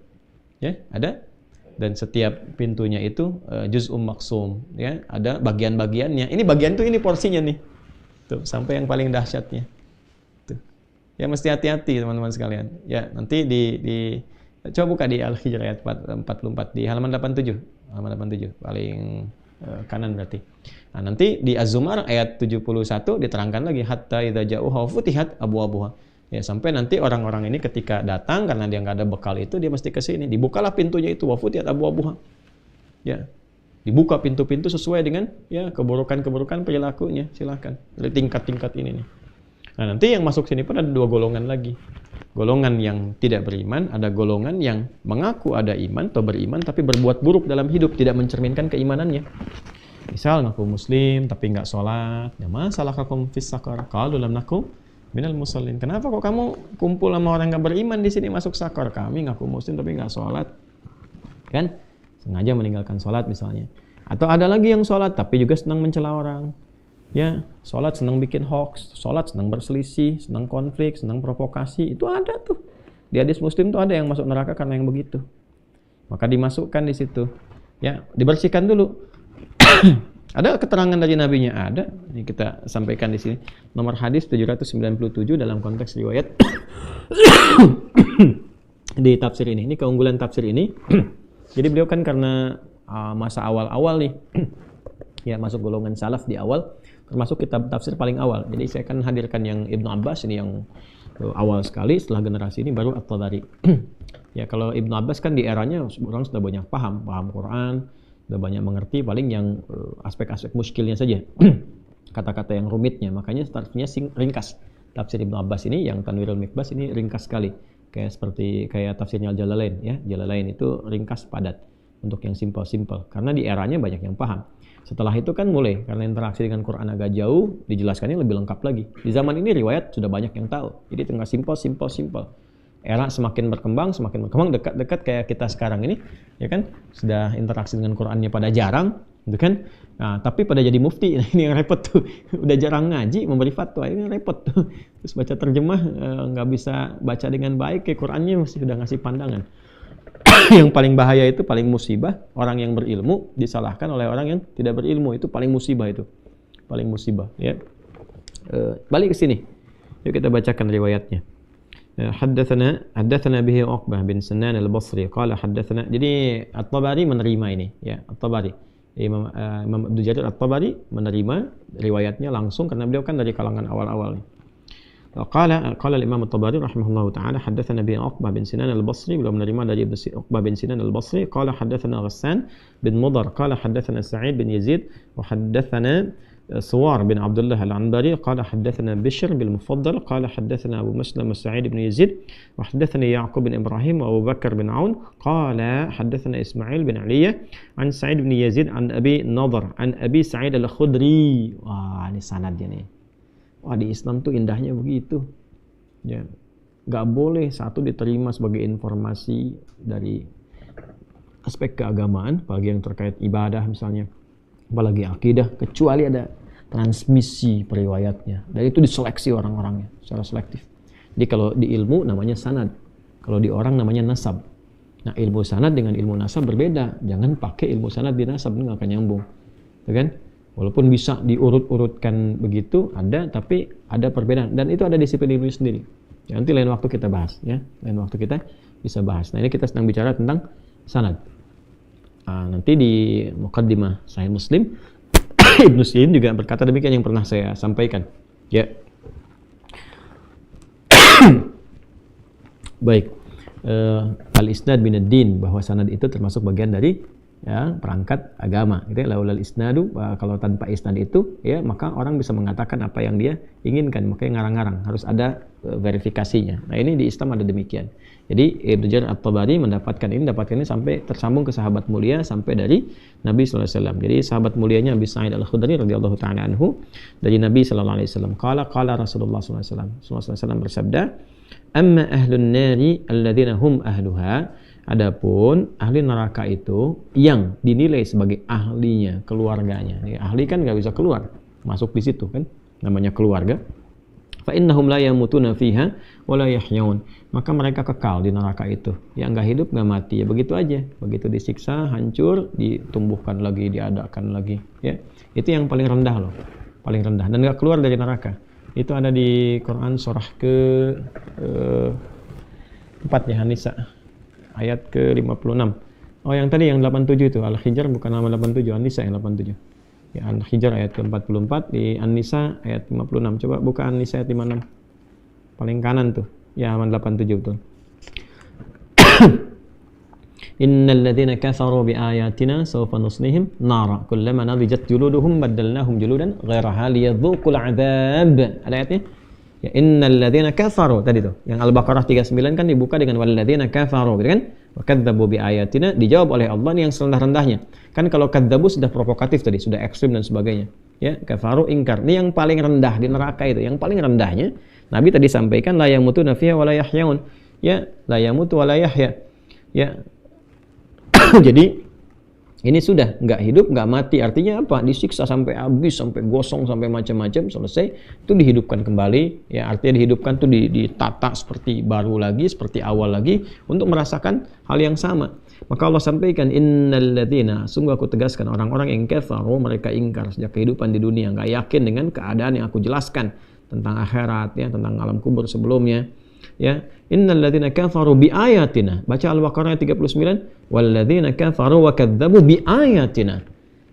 Ya, ada. Dan setiap pintunya itu juz'um maksum, ya, ada bagian-bagiannya. Ini bagian tuh ini porsinya nih. Tuh, sampai yang paling dahsyatnya. Tuh. Ya mesti hati-hati teman-teman sekalian. Ya, nanti coba buka di Al-Hijr ayat 44 di halaman 87. Halaman 87 paling kanan berarti. Nah, nanti di Az-Zumar ayat 71 diterangkan lagi hatta idza ja'uha futihat abwabuha. Ya, sampai nanti orang-orang ini ketika datang karena dia nggak ada bekal itu dia mesti ke sini. Dibukalah pintunya itu wafutiyat abwabuha. Ya. Dibuka pintu-pintu sesuai dengan ya keburukan-keburukan perilakunya. Silakan. Dari tingkat-tingkat ini nih. Nah, nanti yang masuk sini pun ada 2 golongan lagi. Golongan yang tidak beriman, ada golongan yang mengaku ada iman atau beriman tapi berbuat buruk dalam hidup, tidak mencerminkan keimanannya. Misal ngaku muslim tapi nggak sholat. Ya masalah kakum fis sakar. Qalu lam nakum minal musallin. Kenapa kok kamu kumpul sama orang nggak beriman di sini masuk sakar? Kami ngaku muslim tapi nggak sholat, kan? Sengaja meninggalkan sholat misalnya. Atau ada lagi yang sholat tapi juga senang mencela orang. Ya, sholat senang bikin hoax, sholat senang berselisih, senang konflik, senang provokasi. Itu ada tuh. Di hadis Muslim tuh ada yang masuk neraka karena yang begitu. Maka dimasukkan di situ. Ya, dibersihkan dulu. Ada keterangan dari nabinya? Ada. Ini kita sampaikan di sini. Nomor hadis 797 dalam konteks riwayat di tafsir ini. Ini keunggulan tafsir ini. Jadi beliau kan karena masa awal-awal nih, ya masuk golongan salaf di awal, termasuk kitab tafsir paling awal. Jadi saya akan hadirkan yang Ibnu Abbas ini yang awal sekali, setelah generasi ini baru At-Tabari. Ya kalau Ibnu Abbas kan di eranya orang sudah banyak paham Quran, sudah banyak mengerti, paling yang aspek-aspek muskilnya saja, kata-kata yang rumitnya. Makanya startnya ringkas. Tafsir Ibnu Abbas ini yang Tanwirul Mikbas ini ringkas sekali, kayak tafsirnya Al-Jalalain ya. Jalalain itu ringkas padat untuk yang simpel-simpel, karena di eranya banyak yang paham. Setelah itu kan mulai, karena interaksi dengan Quran agak jauh, dijelaskannya lebih lengkap lagi. Di zaman ini riwayat sudah banyak yang tahu, jadi tinggal simpel. Era semakin berkembang, dekat-dekat kayak kita sekarang ini, ya kan, sudah interaksi dengan Qurannya pada jarang, gitu kan. Nah, tapi pada jadi mufti, ini yang repot tuh. Udah jarang ngaji, memberi fatwa, ini repot tuh. Terus baca terjemah, nggak bisa baca dengan baik, kayak Qurannya masih udah ngasih pandangan. Yang paling bahaya itu, paling musibah, orang yang berilmu disalahkan oleh orang yang tidak berilmu. Itu paling musibah itu. Paling musibah, ya. Balik ke sini. Yuk kita bacakan riwayatnya. Haddatsana bihi Uqbah bin Sinan al-Basri qala haddatsana. Jadi At-Tabari menerima ini, ya. At-Tabari. Imam Abdul Jarir At-Tabari menerima riwayatnya langsung karena beliau kan dari kalangan awal-awal nih. قال الإمام الطبري رحمه الله تعالى حدثنا به عقبة بن سنان البصري بلو menerima dari عقبة بن سنان البصري قال حدثنا غسان بن مضر قال حدثنا سعيد بن يزيد وحدثنا سوار بن عبد الله العنبري قال حدثنا بشر بالمفضل قال حدثنا أبو مسلم سعيد بن يزيد وحدثني يعقوب بن إبراهيم وأبو بكر بن عون قال حدثنا إسماعيل بن علي عن سعيد بن يزيد عن أبي نضر عن أبي سعيد الخدري. Wah, ini sanadnya nih. Wah, di Islam tuh indahnya begitu. Ya. nggak boleh satu diterima sebagai informasi dari aspek keagamaan, apalagi yang terkait ibadah misalnya, apalagi akidah, kecuali ada transmisi periwayatnya. Dan itu diseleksi orang-orangnya secara selektif. Jadi kalau di ilmu namanya sanad, kalau di orang namanya nasab. Nah, ilmu sanad dengan ilmu nasab berbeda. Jangan pakai ilmu sanad di nasab, ini nggak akan nyambung, ya kan? Walaupun bisa diurut-urutkan begitu, tapi ada perbedaan. Dan itu ada disiplin ilmu sendiri. Ya, nanti lain waktu kita bahas, ya. Lain waktu kita bisa bahas. Nah, ini kita sedang bicara tentang sanad. Nanti di Muqaddimah Sahih Muslim, Ibnu Sirin juga berkata demikian yang pernah saya sampaikan. Ya. Baik. Al-isnad minad-din, bahwa sanad itu termasuk bagian dari ya perangkat agama. Gitu ya. Laulal isnadu, kalau tanpa isnad itu ya maka orang bisa mengatakan apa yang dia inginkan, makanya ngarang-ngarang, harus ada verifikasinya. Nah, ini di Islam ada demikian. Jadi Ibnu Jarir At-Tabari mendapatkan ini sampai tersambung ke sahabat mulia sampai dari Nabi sallallahu alaihi wasallam. Jadi sahabat mulianya Abi Sa'id Al-Khudri radhiyallahu taala anhu dari Nabi sallallahu alaihi wasallam. Qala Rasulullah sallallahu alaihi wasallam. Rasulullah sallallahu alaihi wasallam bersabda, "Amma ahlun nari alladzina hum ahluha." Adapun ahli neraka itu yang dinilai sebagai ahlinya, keluarganya. Ini ahli kan nggak bisa keluar, masuk di situ kan, namanya keluarga. Fa innahum la yamutuna fiha wa la yahyaun. Maka mereka kekal di neraka itu. Ya nggak hidup nggak mati, ya begitu aja. Begitu disiksa, hancur, ditumbuhkan lagi, diadakan lagi. Ya, itu yang paling rendah loh, paling rendah, dan nggak keluar dari neraka. Itu ada di Quran surah ke 4 ya, An-Nisa ayat ke-56. Oh, yang tadi yang 87 itu Al-Hijr, bukan nama 87, An-Nisa yang 87. Ya, Al-Hijr ayat ke-44, di An-Nisa ayat 56. Coba buka An-Nisa ayat 56. Paling kanan tuh. Ya, halaman 87 betul. Innal ladzina kafaru bi ayatina sawfa nuslihim nara kullama nadijat juluduhum baddalnahum juludan ghairaha liyadzuqul adzab. Ada ayatnya? Ya, innal ladzina kafaru tadi tuh. Yang Al-Baqarah 39 kan dibuka dengan wal ladzina kafaru, gitu kan? Wa kadzdzabu bi ayatina, dijawab oleh Allah yang serendah-rendahnya. Kan kalau kadzabu sudah provokatif tadi, sudah ekstrim dan sebagainya. Ya, kafaru ingkar. Ini yang paling rendah di neraka itu, yang paling rendahnya. Nabi tadi sampaikan la yamutuna fiha wa la yahyaun. Ya, la yamutu wa la yahya. Ya. Jadi ini sudah nggak hidup, nggak mati. Artinya apa? Disiksa sampai habis, sampai gosong, sampai macam-macam, selesai. Itu dihidupkan kembali. Ya, artinya dihidupkan tuh ditata seperti baru lagi, seperti awal lagi, untuk merasakan hal yang sama. Maka Allah sampaikan, innal ladzina, sungguh aku tegaskan orang-orang yang kafaru, mereka ingkar sejak kehidupan di dunia, nggak yakin dengan keadaan yang aku jelaskan tentang akhirat, ya, tentang alam kubur sebelumnya. Ya, innal ladzina kafaru bi ayatina. Baca Al-Baqarah 39, wal ladzina kafaru wa kadzdzabu bi ayatina.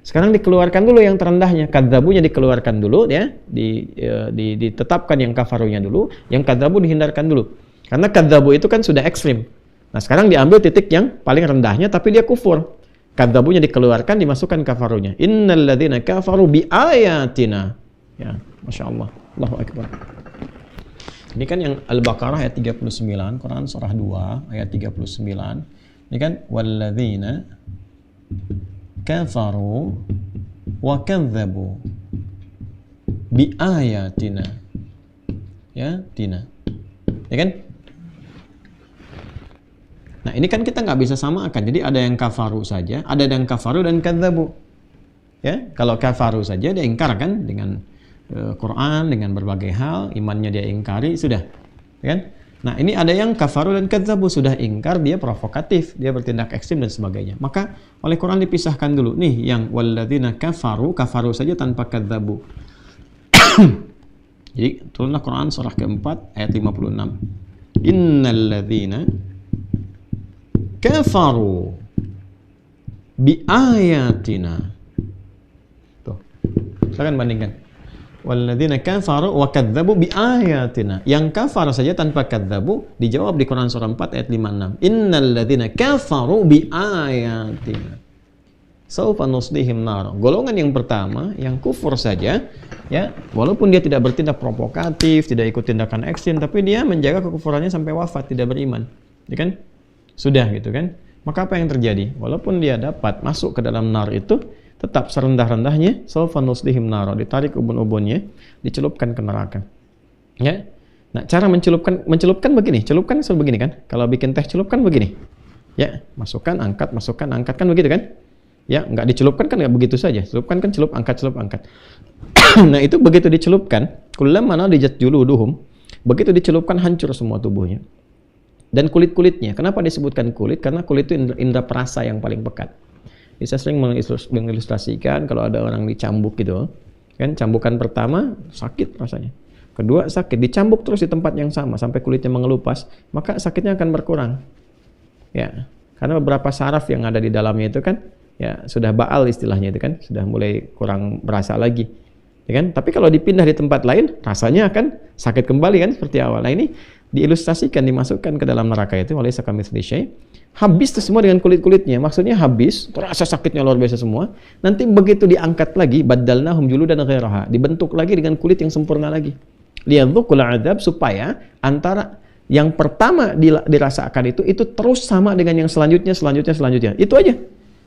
Sekarang dikeluarkan dulu yang terendahnya, kadzabunya dikeluarkan dulu, ya. Ditetapkan yang kafarunya dulu, yang kadzabu dihindarkan dulu. Karena kadzabu itu kan sudah ekstrim. Nah, sekarang diambil titik yang paling rendahnya tapi dia kufur. Kadzabunya dikeluarkan, dimasukkan kafarunya. Innal ladzina kafaru bi ayatina. Ya, Masya Allah. Allahu Akbar. Ini kan yang Al-Baqarah ayat 39, Quran surah 2 ayat 39. Ini kan walladzina kafaru wa kadzdzabu bi ayatina. Ya, tina. Ya kan? Nah, ini kan kita nggak bisa samakan. Jadi ada yang kafaru saja, ada yang kafaru dan kadzdzabu. Ya, kalau kafaru saja dia ingkar kan dengan Quran, dengan berbagai hal, imannya dia ingkari, sudah, kan? Nah, ini ada yang kafaru dan kadzdzabu, sudah ingkar, dia provokatif, dia bertindak ekstrim dan sebagainya. Maka oleh Quran dipisahkan dulu. Nih, yang walladzina kafaru, kafaru saja tanpa kadzdzabu. Jadi, turunlah Quran surah keempat ayat 56. Innal ladzina kafaru bi ayatina. Tuh. Silakan bandingkan. Walladzina kafaru wa kadzdzabu bi ayatina. Yang kafar saja tanpa kadzdzabu dijawab di Quran surah 4 ayat 56. Innal ladzina kafaru bi ayatina saufa nuslihim nar. Golongan yang pertama yang kufur saja, ya, walaupun dia tidak bertindak provokatif, tidak ikut tindakan ekstrim, tapi dia menjaga kekufurannya sampai wafat, tidak beriman. Ya kan? Sudah gitu kan? Maka apa yang terjadi? Walaupun dia dapat masuk ke dalam nar itu, tetap serendah-rendahnya saufa nuslihim nar, ditarik ubun-ubunnya, dicelupkan ke neraka. Ya. Nah, cara mencelupkan begini. Celupkan selalu begini kan? Kalau bikin teh celupkan begini. Ya, masukkan, angkat kan begitu kan? Ya, nggak dicelupkan kan nggak begitu saja. Celupkan kan celup, angkat. Nah, itu begitu dicelupkan, kullamaa nadijat juluduhum, begitu dicelupkan hancur semua tubuhnya. Dan kulit-kulitnya. Kenapa disebutkan kulit? Karena kulit itu indera perasa yang paling pekat. Saya sering mengilustrasikan kalau ada orang dicambuk gitu, kan cambukan pertama sakit rasanya. Kedua sakit, dicambuk terus di tempat yang sama sampai kulitnya mengelupas, maka sakitnya akan berkurang. Ya, karena beberapa saraf yang ada di dalamnya itu kan ya sudah baal istilahnya itu kan, sudah mulai kurang berasa lagi. Ya kan? Tapi kalau dipindah di tempat lain, rasanya akan sakit kembali kan seperti awal. Nah, ini diilustrasikan, dimasukkan ke dalam neraka itu oleh sakamitsli syai'. Habis itu semua dengan kulit-kulitnya. Maksudnya habis, terasa sakitnya luar biasa semua. Nanti begitu diangkat lagi, baddalnahum juludan ghairaha, dibentuk lagi dengan kulit yang sempurna lagi. Liyadzuqul adzab, supaya antara yang pertama dirasakan itu terus sama dengan yang selanjutnya. Itu aja.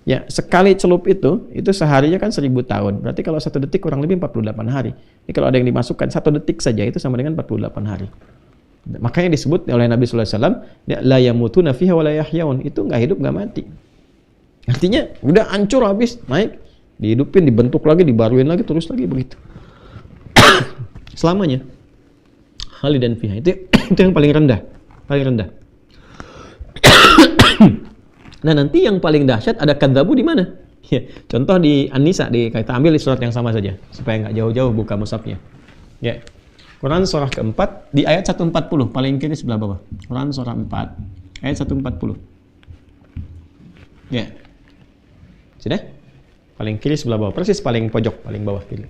Ya, sekali celup itu seharinya kan 1000 tahun. Berarti kalau 1 detik kurang lebih 48 hari. Jadi kalau ada yang dimasukkan 1 detik saja itu sama dengan 48 hari. Makanya disebut oleh Nabi sallallahu alaihi wasallam, la yamutuna fiha wa la yahyaun. Itu enggak hidup, enggak mati. Artinya udah hancur habis, naik, dihidupin, dibentuk lagi, dibaruin lagi, terus lagi begitu. Selamanya. Khalidan fiha. Itu yang paling rendah. Nah, nanti yang paling dahsyat ada kadzabu di mana? Ya, contoh di An-Nisa, kita ambil di surat yang sama saja supaya nggak jauh-jauh buka mushafnya. Ya. Quran surah keempat di ayat 140, paling kiri sebelah bawah. Quran surah 4 ayat 140. Ya. Sudah? Paling kiri sebelah bawah, persis paling pojok, paling bawah kiri.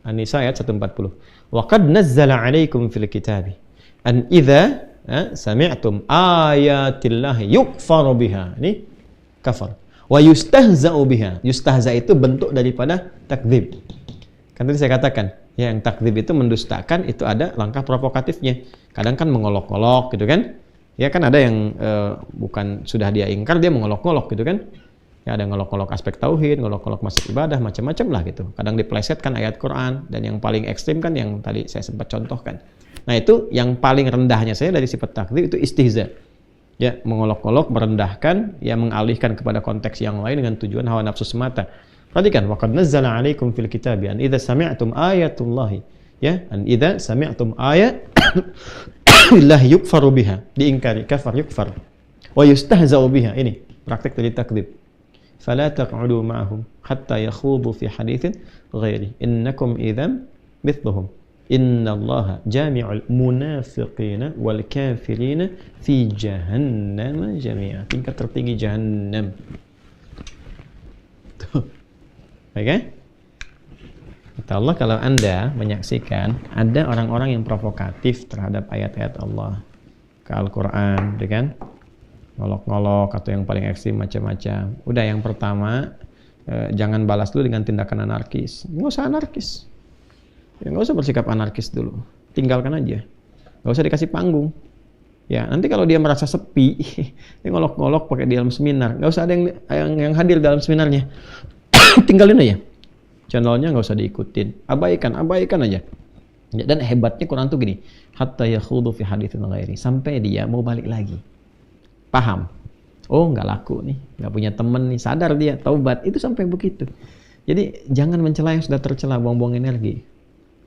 An-Nisa ayat 140. Wa qad nazzala 'alaikum fil kitabi an idza sami'tum ayatillahi yukfaru biha. Ini kafar. Wa yustahza'u biha. Yustahza itu bentuk daripada takdzib. Kan tadi saya katakan, ya, yang takdzib itu mendustakan, itu ada langkah provokatifnya. Kadang kan mengolok-olok gitu kan. Ya kan ada yang bukan sudah dia ingkar, dia mengolok-olok gitu kan. Ya, ada ngolok-ngolok aspek tauhid, ngolok-ngolok masuk ibadah, macam-macam lah gitu. Kadang diplesetkan ayat Quran, dan yang paling ekstrim kan yang tadi saya sempat contohkan. Nah, itu yang paling rendahnya saya dari sifat takdzib itu istihza. Ya, mengolok-olok, merendahkan, ya mengalihkan kepada konteks yang lain dengan tujuan hawa nafsu semata. Perhatikan, waqad nazzala 'alaikum fil kitabi an idza sami'tum ayatullahi, ya, an idza sami'tum ayat illahi yukfaru biha, diingkari, kafar yukfar, wa yustahza'u biha. Ini praktek dari takdzib. Fala taq'udu ma'ahum hatta yakhudu fi haditsin ghairi innakum idzan mithluhum innallaha jami'ul munafiqina wal kafirina fi jahannam jami'a. Tingkat tertinggi jahannam. Oke? Kata Allah, kalau Anda menyaksikan ada orang-orang yang provokatif terhadap ayat-ayat Allah ke Al-Quran, kan? Ngolok-ngolok atau yang paling ekstrim macam-macam. Udah, yang pertama, jangan balas dulu dengan tindakan anarkis. Nggak usah anarkis. Ya, nggak usah bersikap anarkis dulu. Tinggalkan aja. Nggak usah dikasih panggung. Ya, nanti kalau dia merasa sepi, dia ngolok-ngolok pakai di dalam seminar. Nggak usah ada yang hadir dalam seminarnya. Tinggalin aja. Channelnya nggak usah diikutin. Abaikan aja. Ya, dan hebatnya Quran tuh gini. Hatta yakhudu fi haditsin ghairi. Sampai dia mau balik lagi. Paham? Oh, nggak laku nih. Nggak punya temen nih. Sadar dia. Taubat. Itu sampai begitu. Jadi, jangan mencela yang sudah tercela. Buang-buang energi.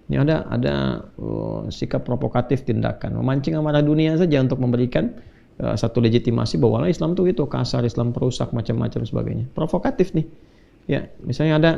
Ini ada sikap provokatif tindakan. Memancing amarah dunia saja untuk memberikan satu legitimasi bahwa Islam tuh itu kasar, Islam perusak, macam-macam sebagainya. Provokatif nih. Ya, misalnya ada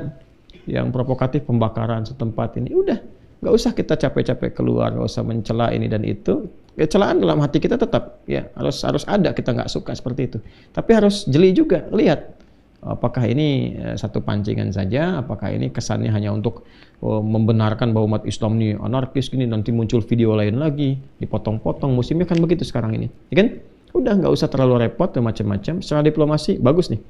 yang provokatif pembakaran setempat ini, udah, nggak usah kita capek-capek keluar, nggak usah mencela ini dan itu. Ya, celaan dalam hati kita tetap, ya harus ada, kita nggak suka seperti itu. Tapi harus jeli juga, lihat apakah ini satu pancingan saja, apakah ini kesannya hanya untuk membenarkan bahwa umat Islam ini anarkis gini, nanti muncul video lain lagi, dipotong-potong, musimnya kan begitu sekarang ini, ya kan? Udah, nggak usah terlalu repot dan macam-macam. Secara diplomasi bagus nih.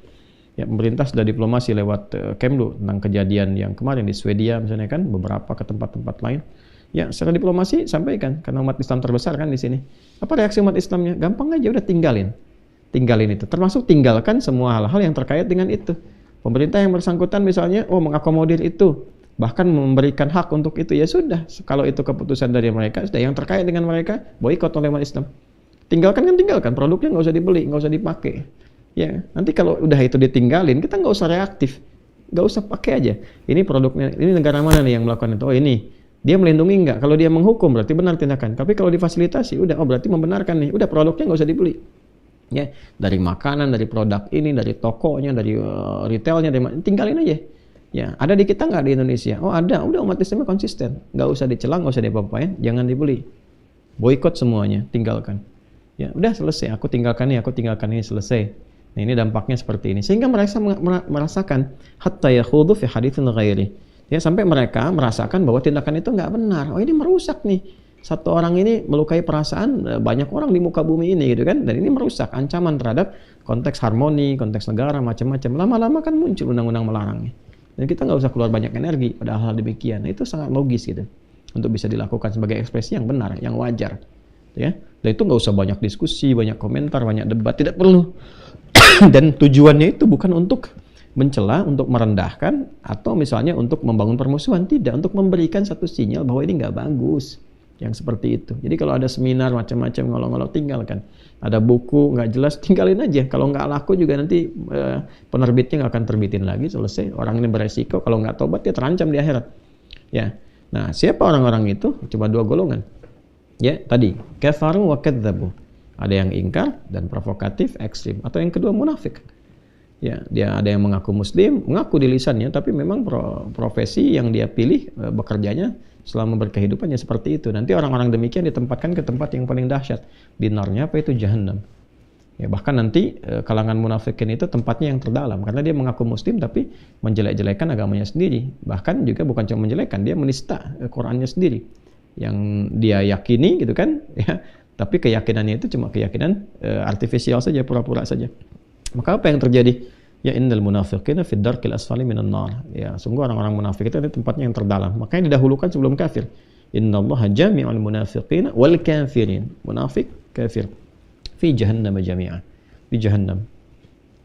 Ya, pemerintah sudah diplomasi lewat Kemlu tentang kejadian yang kemarin di Swedia misalnya kan, beberapa ke tempat-tempat lain. Ya, secara diplomasi sampaikan, karena umat Islam terbesar kan di sini. Apa reaksi umat Islamnya? Gampang aja, udah tinggalin itu. Termasuk tinggalkan semua hal-hal yang terkait dengan itu. Pemerintah yang bersangkutan misalnya, mengakomodir itu, bahkan memberikan hak untuk itu, ya sudah, kalau itu keputusan dari mereka, sudah, yang terkait dengan mereka boikot oleh umat Islam. Tinggalkan kan tinggalkan, produknya nggak usah dibeli, nggak usah dipakai. Ya, nanti kalau udah itu ditinggalin, kita nggak usah reaktif, nggak usah pakai aja. Ini produknya, ini negara mana nih yang melakukan itu? Oh ini, dia melindungi nggak? Kalau dia menghukum berarti benar tindakan. Tapi kalau difasilitasi, udah, oh berarti membenarkan nih, udah produknya nggak usah dibeli. Ya, dari makanan, dari produk ini, dari tokonya, dari retailnya, tinggalin aja. Ya, ada di kita nggak di Indonesia? Oh ada, udah, umat Islamnya konsisten, nggak usah dicelang, nggak usah diapa-apain, jangan dibeli, boikot semuanya, tinggalkan. Ya, udah selesai, aku tinggalkan ini, selesai. Nah, ini dampaknya seperti ini, sehingga mereka merasakan hatta yakhudhu fi haditsin ghairi. Ya, sampai mereka merasakan bahwa tindakan itu nggak benar. Oh ini merusak nih. Satu orang ini melukai perasaan banyak orang di muka bumi ini gitu kan, dan ini merusak, ancaman terhadap konteks harmoni, konteks negara, macam-macam. Lama-lama kan muncul undang-undang melarangnya. Dan kita nggak usah keluar banyak energi pada hal demikian. Nah, itu sangat logis gitu untuk bisa dilakukan sebagai ekspresi yang benar, yang wajar, ya. Dan itu nggak usah banyak diskusi, banyak komentar, banyak debat, tidak perlu. Dan tujuannya itu bukan untuk mencela, untuk merendahkan, atau misalnya untuk membangun permusuhan, tidak, untuk memberikan satu sinyal bahwa ini nggak bagus, yang seperti itu. Jadi kalau ada seminar macam-macam ngolong-ngolong, tinggalkan. Ada buku nggak jelas, tinggalin aja. Kalau nggak laku juga nanti penerbitnya nggak akan terbitin lagi, selesai. Orang ini beresiko, kalau nggak tobat dia terancam di akhirat. Ya. Nah, siapa orang-orang itu? Cuma dua golongan. Ya, tadi kafaru wa kadzabu. Ada yang ingkar dan provokatif, ekstrim. Atau yang kedua munafik. Ya, dia ada yang mengaku muslim, mengaku di lisannya, tapi memang profesi yang dia pilih bekerjanya selama berkehidupannya seperti itu. Nanti orang-orang demikian ditempatkan ke tempat yang paling dahsyat. Dinarnya apa itu? Jahannam. Ya, bahkan nanti kalangan munafikin itu tempatnya yang terdalam, karena dia mengaku muslim tapi menjelek-jelekan agamanya sendiri. Bahkan juga bukan cuma menjelekkan, dia menista Qurannya sendiri yang dia yakini gitu kan, ya. Tapi keyakinannya itu cuma keyakinan artifisial saja, pura-pura saja. Maka apa yang terjadi? Ya innal munafiqina fid darkil asfali minan nar. Ya, sungguh orang-orang munafik itu ada tempatnya yang terdalam. Makanya didahulukan sebelum kafir. Innallaha jami'ul munafiqina wal kafirin. Munafik, kafir. Fi jahannam jami'an. Di jahannam.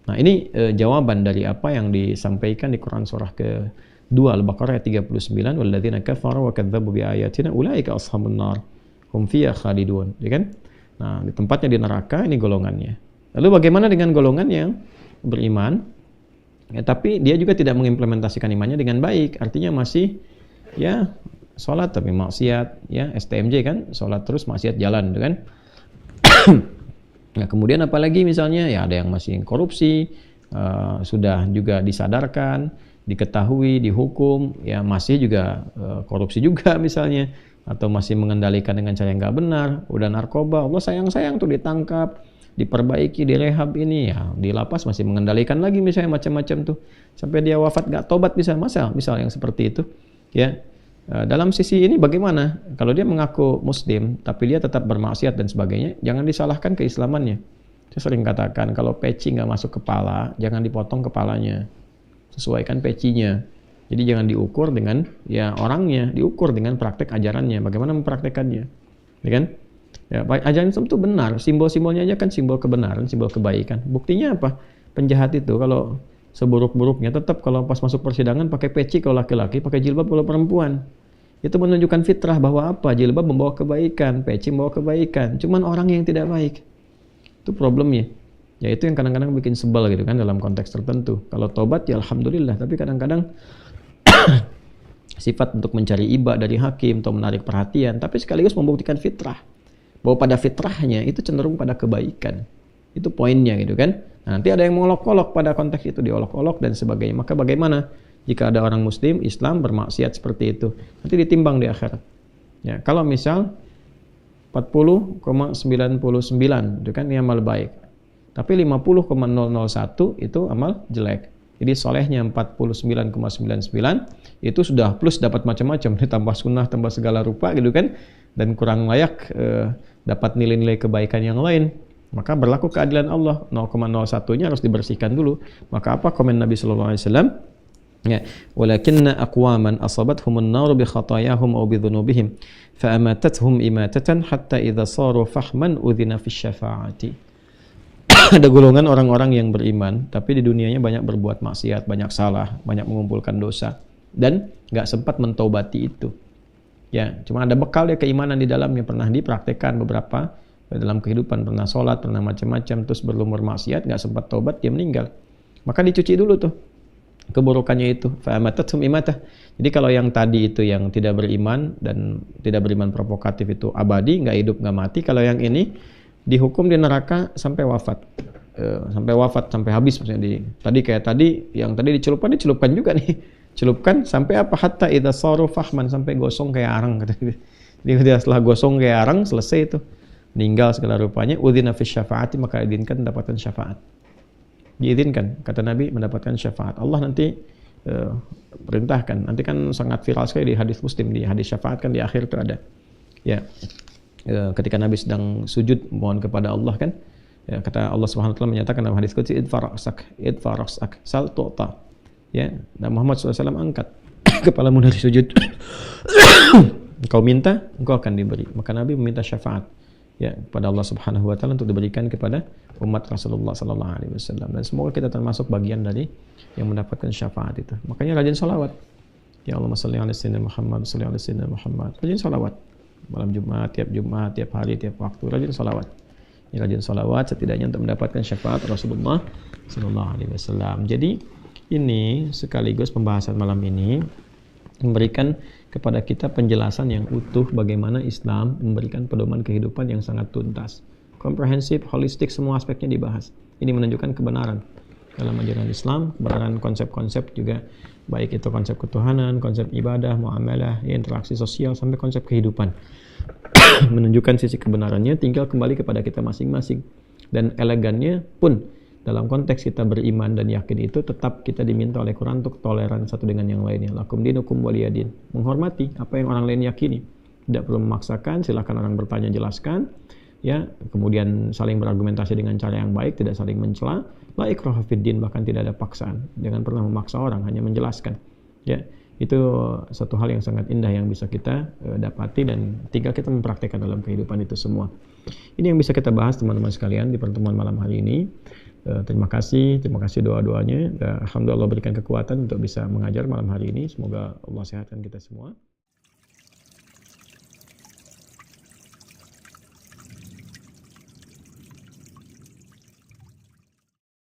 Nah, ini jawaban dari apa yang disampaikan di Quran surah ke-2 Al-Baqarah ayat 39, walladzina kafaru wa kadzdzabu bi ayatina ulaika ashabun nar hum fiha khalidun. Ya kan? Nah, di tempatnya di neraka, ini golongannya. Lalu bagaimana dengan golongan yang beriman, ya, tapi dia juga tidak mengimplementasikan imannya dengan baik, artinya masih ya sholat tapi maksiat, ya STMJ kan, sholat terus maksiat jalan, gitu kan. Nah, kemudian apalagi misalnya ya ada yang masih korupsi, sudah juga disadarkan, diketahui, dihukum, ya masih juga korupsi juga misalnya, atau masih mengendalikan dengan cara yang nggak benar, udah narkoba, Allah sayang-sayang tuh ditangkap, diperbaiki, direhab ini, ya di lapas masih mengendalikan lagi misalnya macam-macam tuh sampai dia wafat nggak tobat, misal yang seperti itu, ya. Dalam sisi ini bagaimana kalau dia mengaku muslim tapi dia tetap bermaksiat dan sebagainya, jangan disalahkan keislamannya. Saya sering katakan kalau peci nggak masuk kepala, jangan dipotong kepalanya, sesuaikan pecinya. Jadi jangan diukur dengan ya orangnya, diukur dengan praktek ajarannya, bagaimana mempraktekannya, ya kan? Ya, ajaran Islam itu benar, simbol-simbolnya aja kan simbol kebenaran, simbol kebaikan. Buktinya apa? Penjahat itu kalau seburuk-buruknya tetap kalau pas masuk persidangan pakai peci kalau laki-laki, pakai jilbab kalau perempuan. Itu menunjukkan fitrah bahwa apa? Jilbab membawa kebaikan, peci membawa kebaikan. Cuman orang yang tidak baik, itu problemnya. Ya itu yang kadang-kadang bikin sebel gitu kan dalam konteks tertentu. Kalau tobat ya alhamdulillah, tapi kadang-kadang sifat untuk mencari iba dari hakim atau menarik perhatian, tapi sekaligus membuktikan fitrah. Bahwa pada fitrahnya itu cenderung pada kebaikan. Itu poinnya gitu kan. Nah, nanti ada yang mengolok-olok pada konteks itu, diolok-olok dan sebagainya. Maka bagaimana jika ada orang muslim, Islam bermaksiat seperti itu? Nanti ditimbang di akhirat. Ya, kalau misal 40,99 itu kan ini amal baik. Tapi 50,001 itu amal jelek. Jadi solehnya 49,99 itu sudah plus dapat macam-macam, ditambah sunnah, tambah segala rupa gitu kan. Dan kurang layak dapat nilai-nilai kebaikan yang lain, maka berlaku keadilan Allah. 0,01-nya harus dibersihkan dulu. Maka apa komen Nabi sallallahu alaihi wasallam? Ya, walakinna aqwaman asabathumun nar bi khatayahum aw bi dhunubihim fa amatathum imatatan hatta idza saru fahman udhina fi syafa'ati. Ada golongan orang-orang yang beriman tapi di dunianya banyak berbuat maksiat, banyak salah, banyak mengumpulkan dosa. dan nggak sempat mentobati itu. Ya, cuma ada bekal ya keimanan di dalamnya, pernah dipraktekkan beberapa dalam kehidupan, pernah sholat, pernah macam-macam, terus berlumur maksiat, nggak sempat tobat, dia meninggal. Maka dicuci dulu tuh keburukannya itu. Fa'amatathum imatah. Jadi kalau yang tadi itu yang tidak beriman dan tidak beriman provokatif itu abadi, nggak hidup, nggak mati. Kalau yang ini dihukum di neraka sampai wafat. Sampai habis maksudnya. Tadi yang tadi dicelupkan juga nih. Celupkan sampai apa? Hatta idza saru fahman, sampai gosong kayak arang kata dia. Jadi setelah gosong kayak arang selesai itu. Meninggal segala rupanya, udzina fi syafaati, maka diizinkan mendapatkan syafaat. Diizinkan kata Nabi mendapatkan syafaat. Allah nanti perintahkan. Nanti kan sangat viral sekali di hadis Muslim, di hadis syafaat kan di akhir itu ada. Ya. Ketika Nabi sedang sujud mohon kepada Allah kan, ya, kata Allah Subhanahu wa taala menyatakan dalam hadis qudsi idfarasak sal tu'ta. Ya, dan Muhammad SAW angkat kepalamu dari sujud. Engkau minta, engkau akan diberi. Maka Nabi meminta syafaat ya kepada Allah Subhanahu wa taala untuk diberikan kepada umat Rasulullah sallallahu alaihi wasallam, dan semoga kita termasuk bagian dari yang mendapatkan syafaat itu. Makanya rajin salawat. Ya Allahumma shalli ala sayyidina Muhammad, shalli ala sayyidina Muhammad. Rajin salawat. Malam Jumat, tiap hari, tiap waktu rajin salawat. Ya, rajin salawat setidaknya untuk mendapatkan syafaat Rasulullah sallallahu alaihi wasallam. Jadi ini sekaligus pembahasan malam ini memberikan kepada kita penjelasan yang utuh bagaimana Islam memberikan pedoman kehidupan yang sangat tuntas, komprehensif, holistik, semua aspeknya dibahas. Ini menunjukkan kebenaran dalam ajaran Islam, kebenaran konsep-konsep juga, baik itu konsep ketuhanan, konsep ibadah, muamalah, interaksi sosial, sampai konsep kehidupan. Menunjukkan sisi kebenarannya, tinggal kembali kepada kita masing-masing. Dan elegannya pun dalam konteks kita beriman dan yakin itu, tetap kita diminta oleh Quran untuk toleran satu dengan yang lainnya. Lakum dinukum waliyadin. Menghormati apa yang orang lain yakini. Tidak perlu memaksakan, silakan orang bertanya, jelaskan. Ya, kemudian saling berargumentasi dengan cara yang baik, tidak saling mencela. La ikraha fiddin, bahkan tidak ada paksaan. Jangan pernah memaksa orang, hanya menjelaskan. Ya, itu satu hal yang sangat indah yang bisa kita dapati, dan tinggal kita mempraktekkan dalam kehidupan itu semua. Ini yang bisa kita bahas teman-teman sekalian di pertemuan malam hari ini. Terima kasih doa-doanya. Alhamdulillah Allah berikan kekuatan untuk bisa mengajar malam hari ini. Semoga Allah sehatkan kita semua.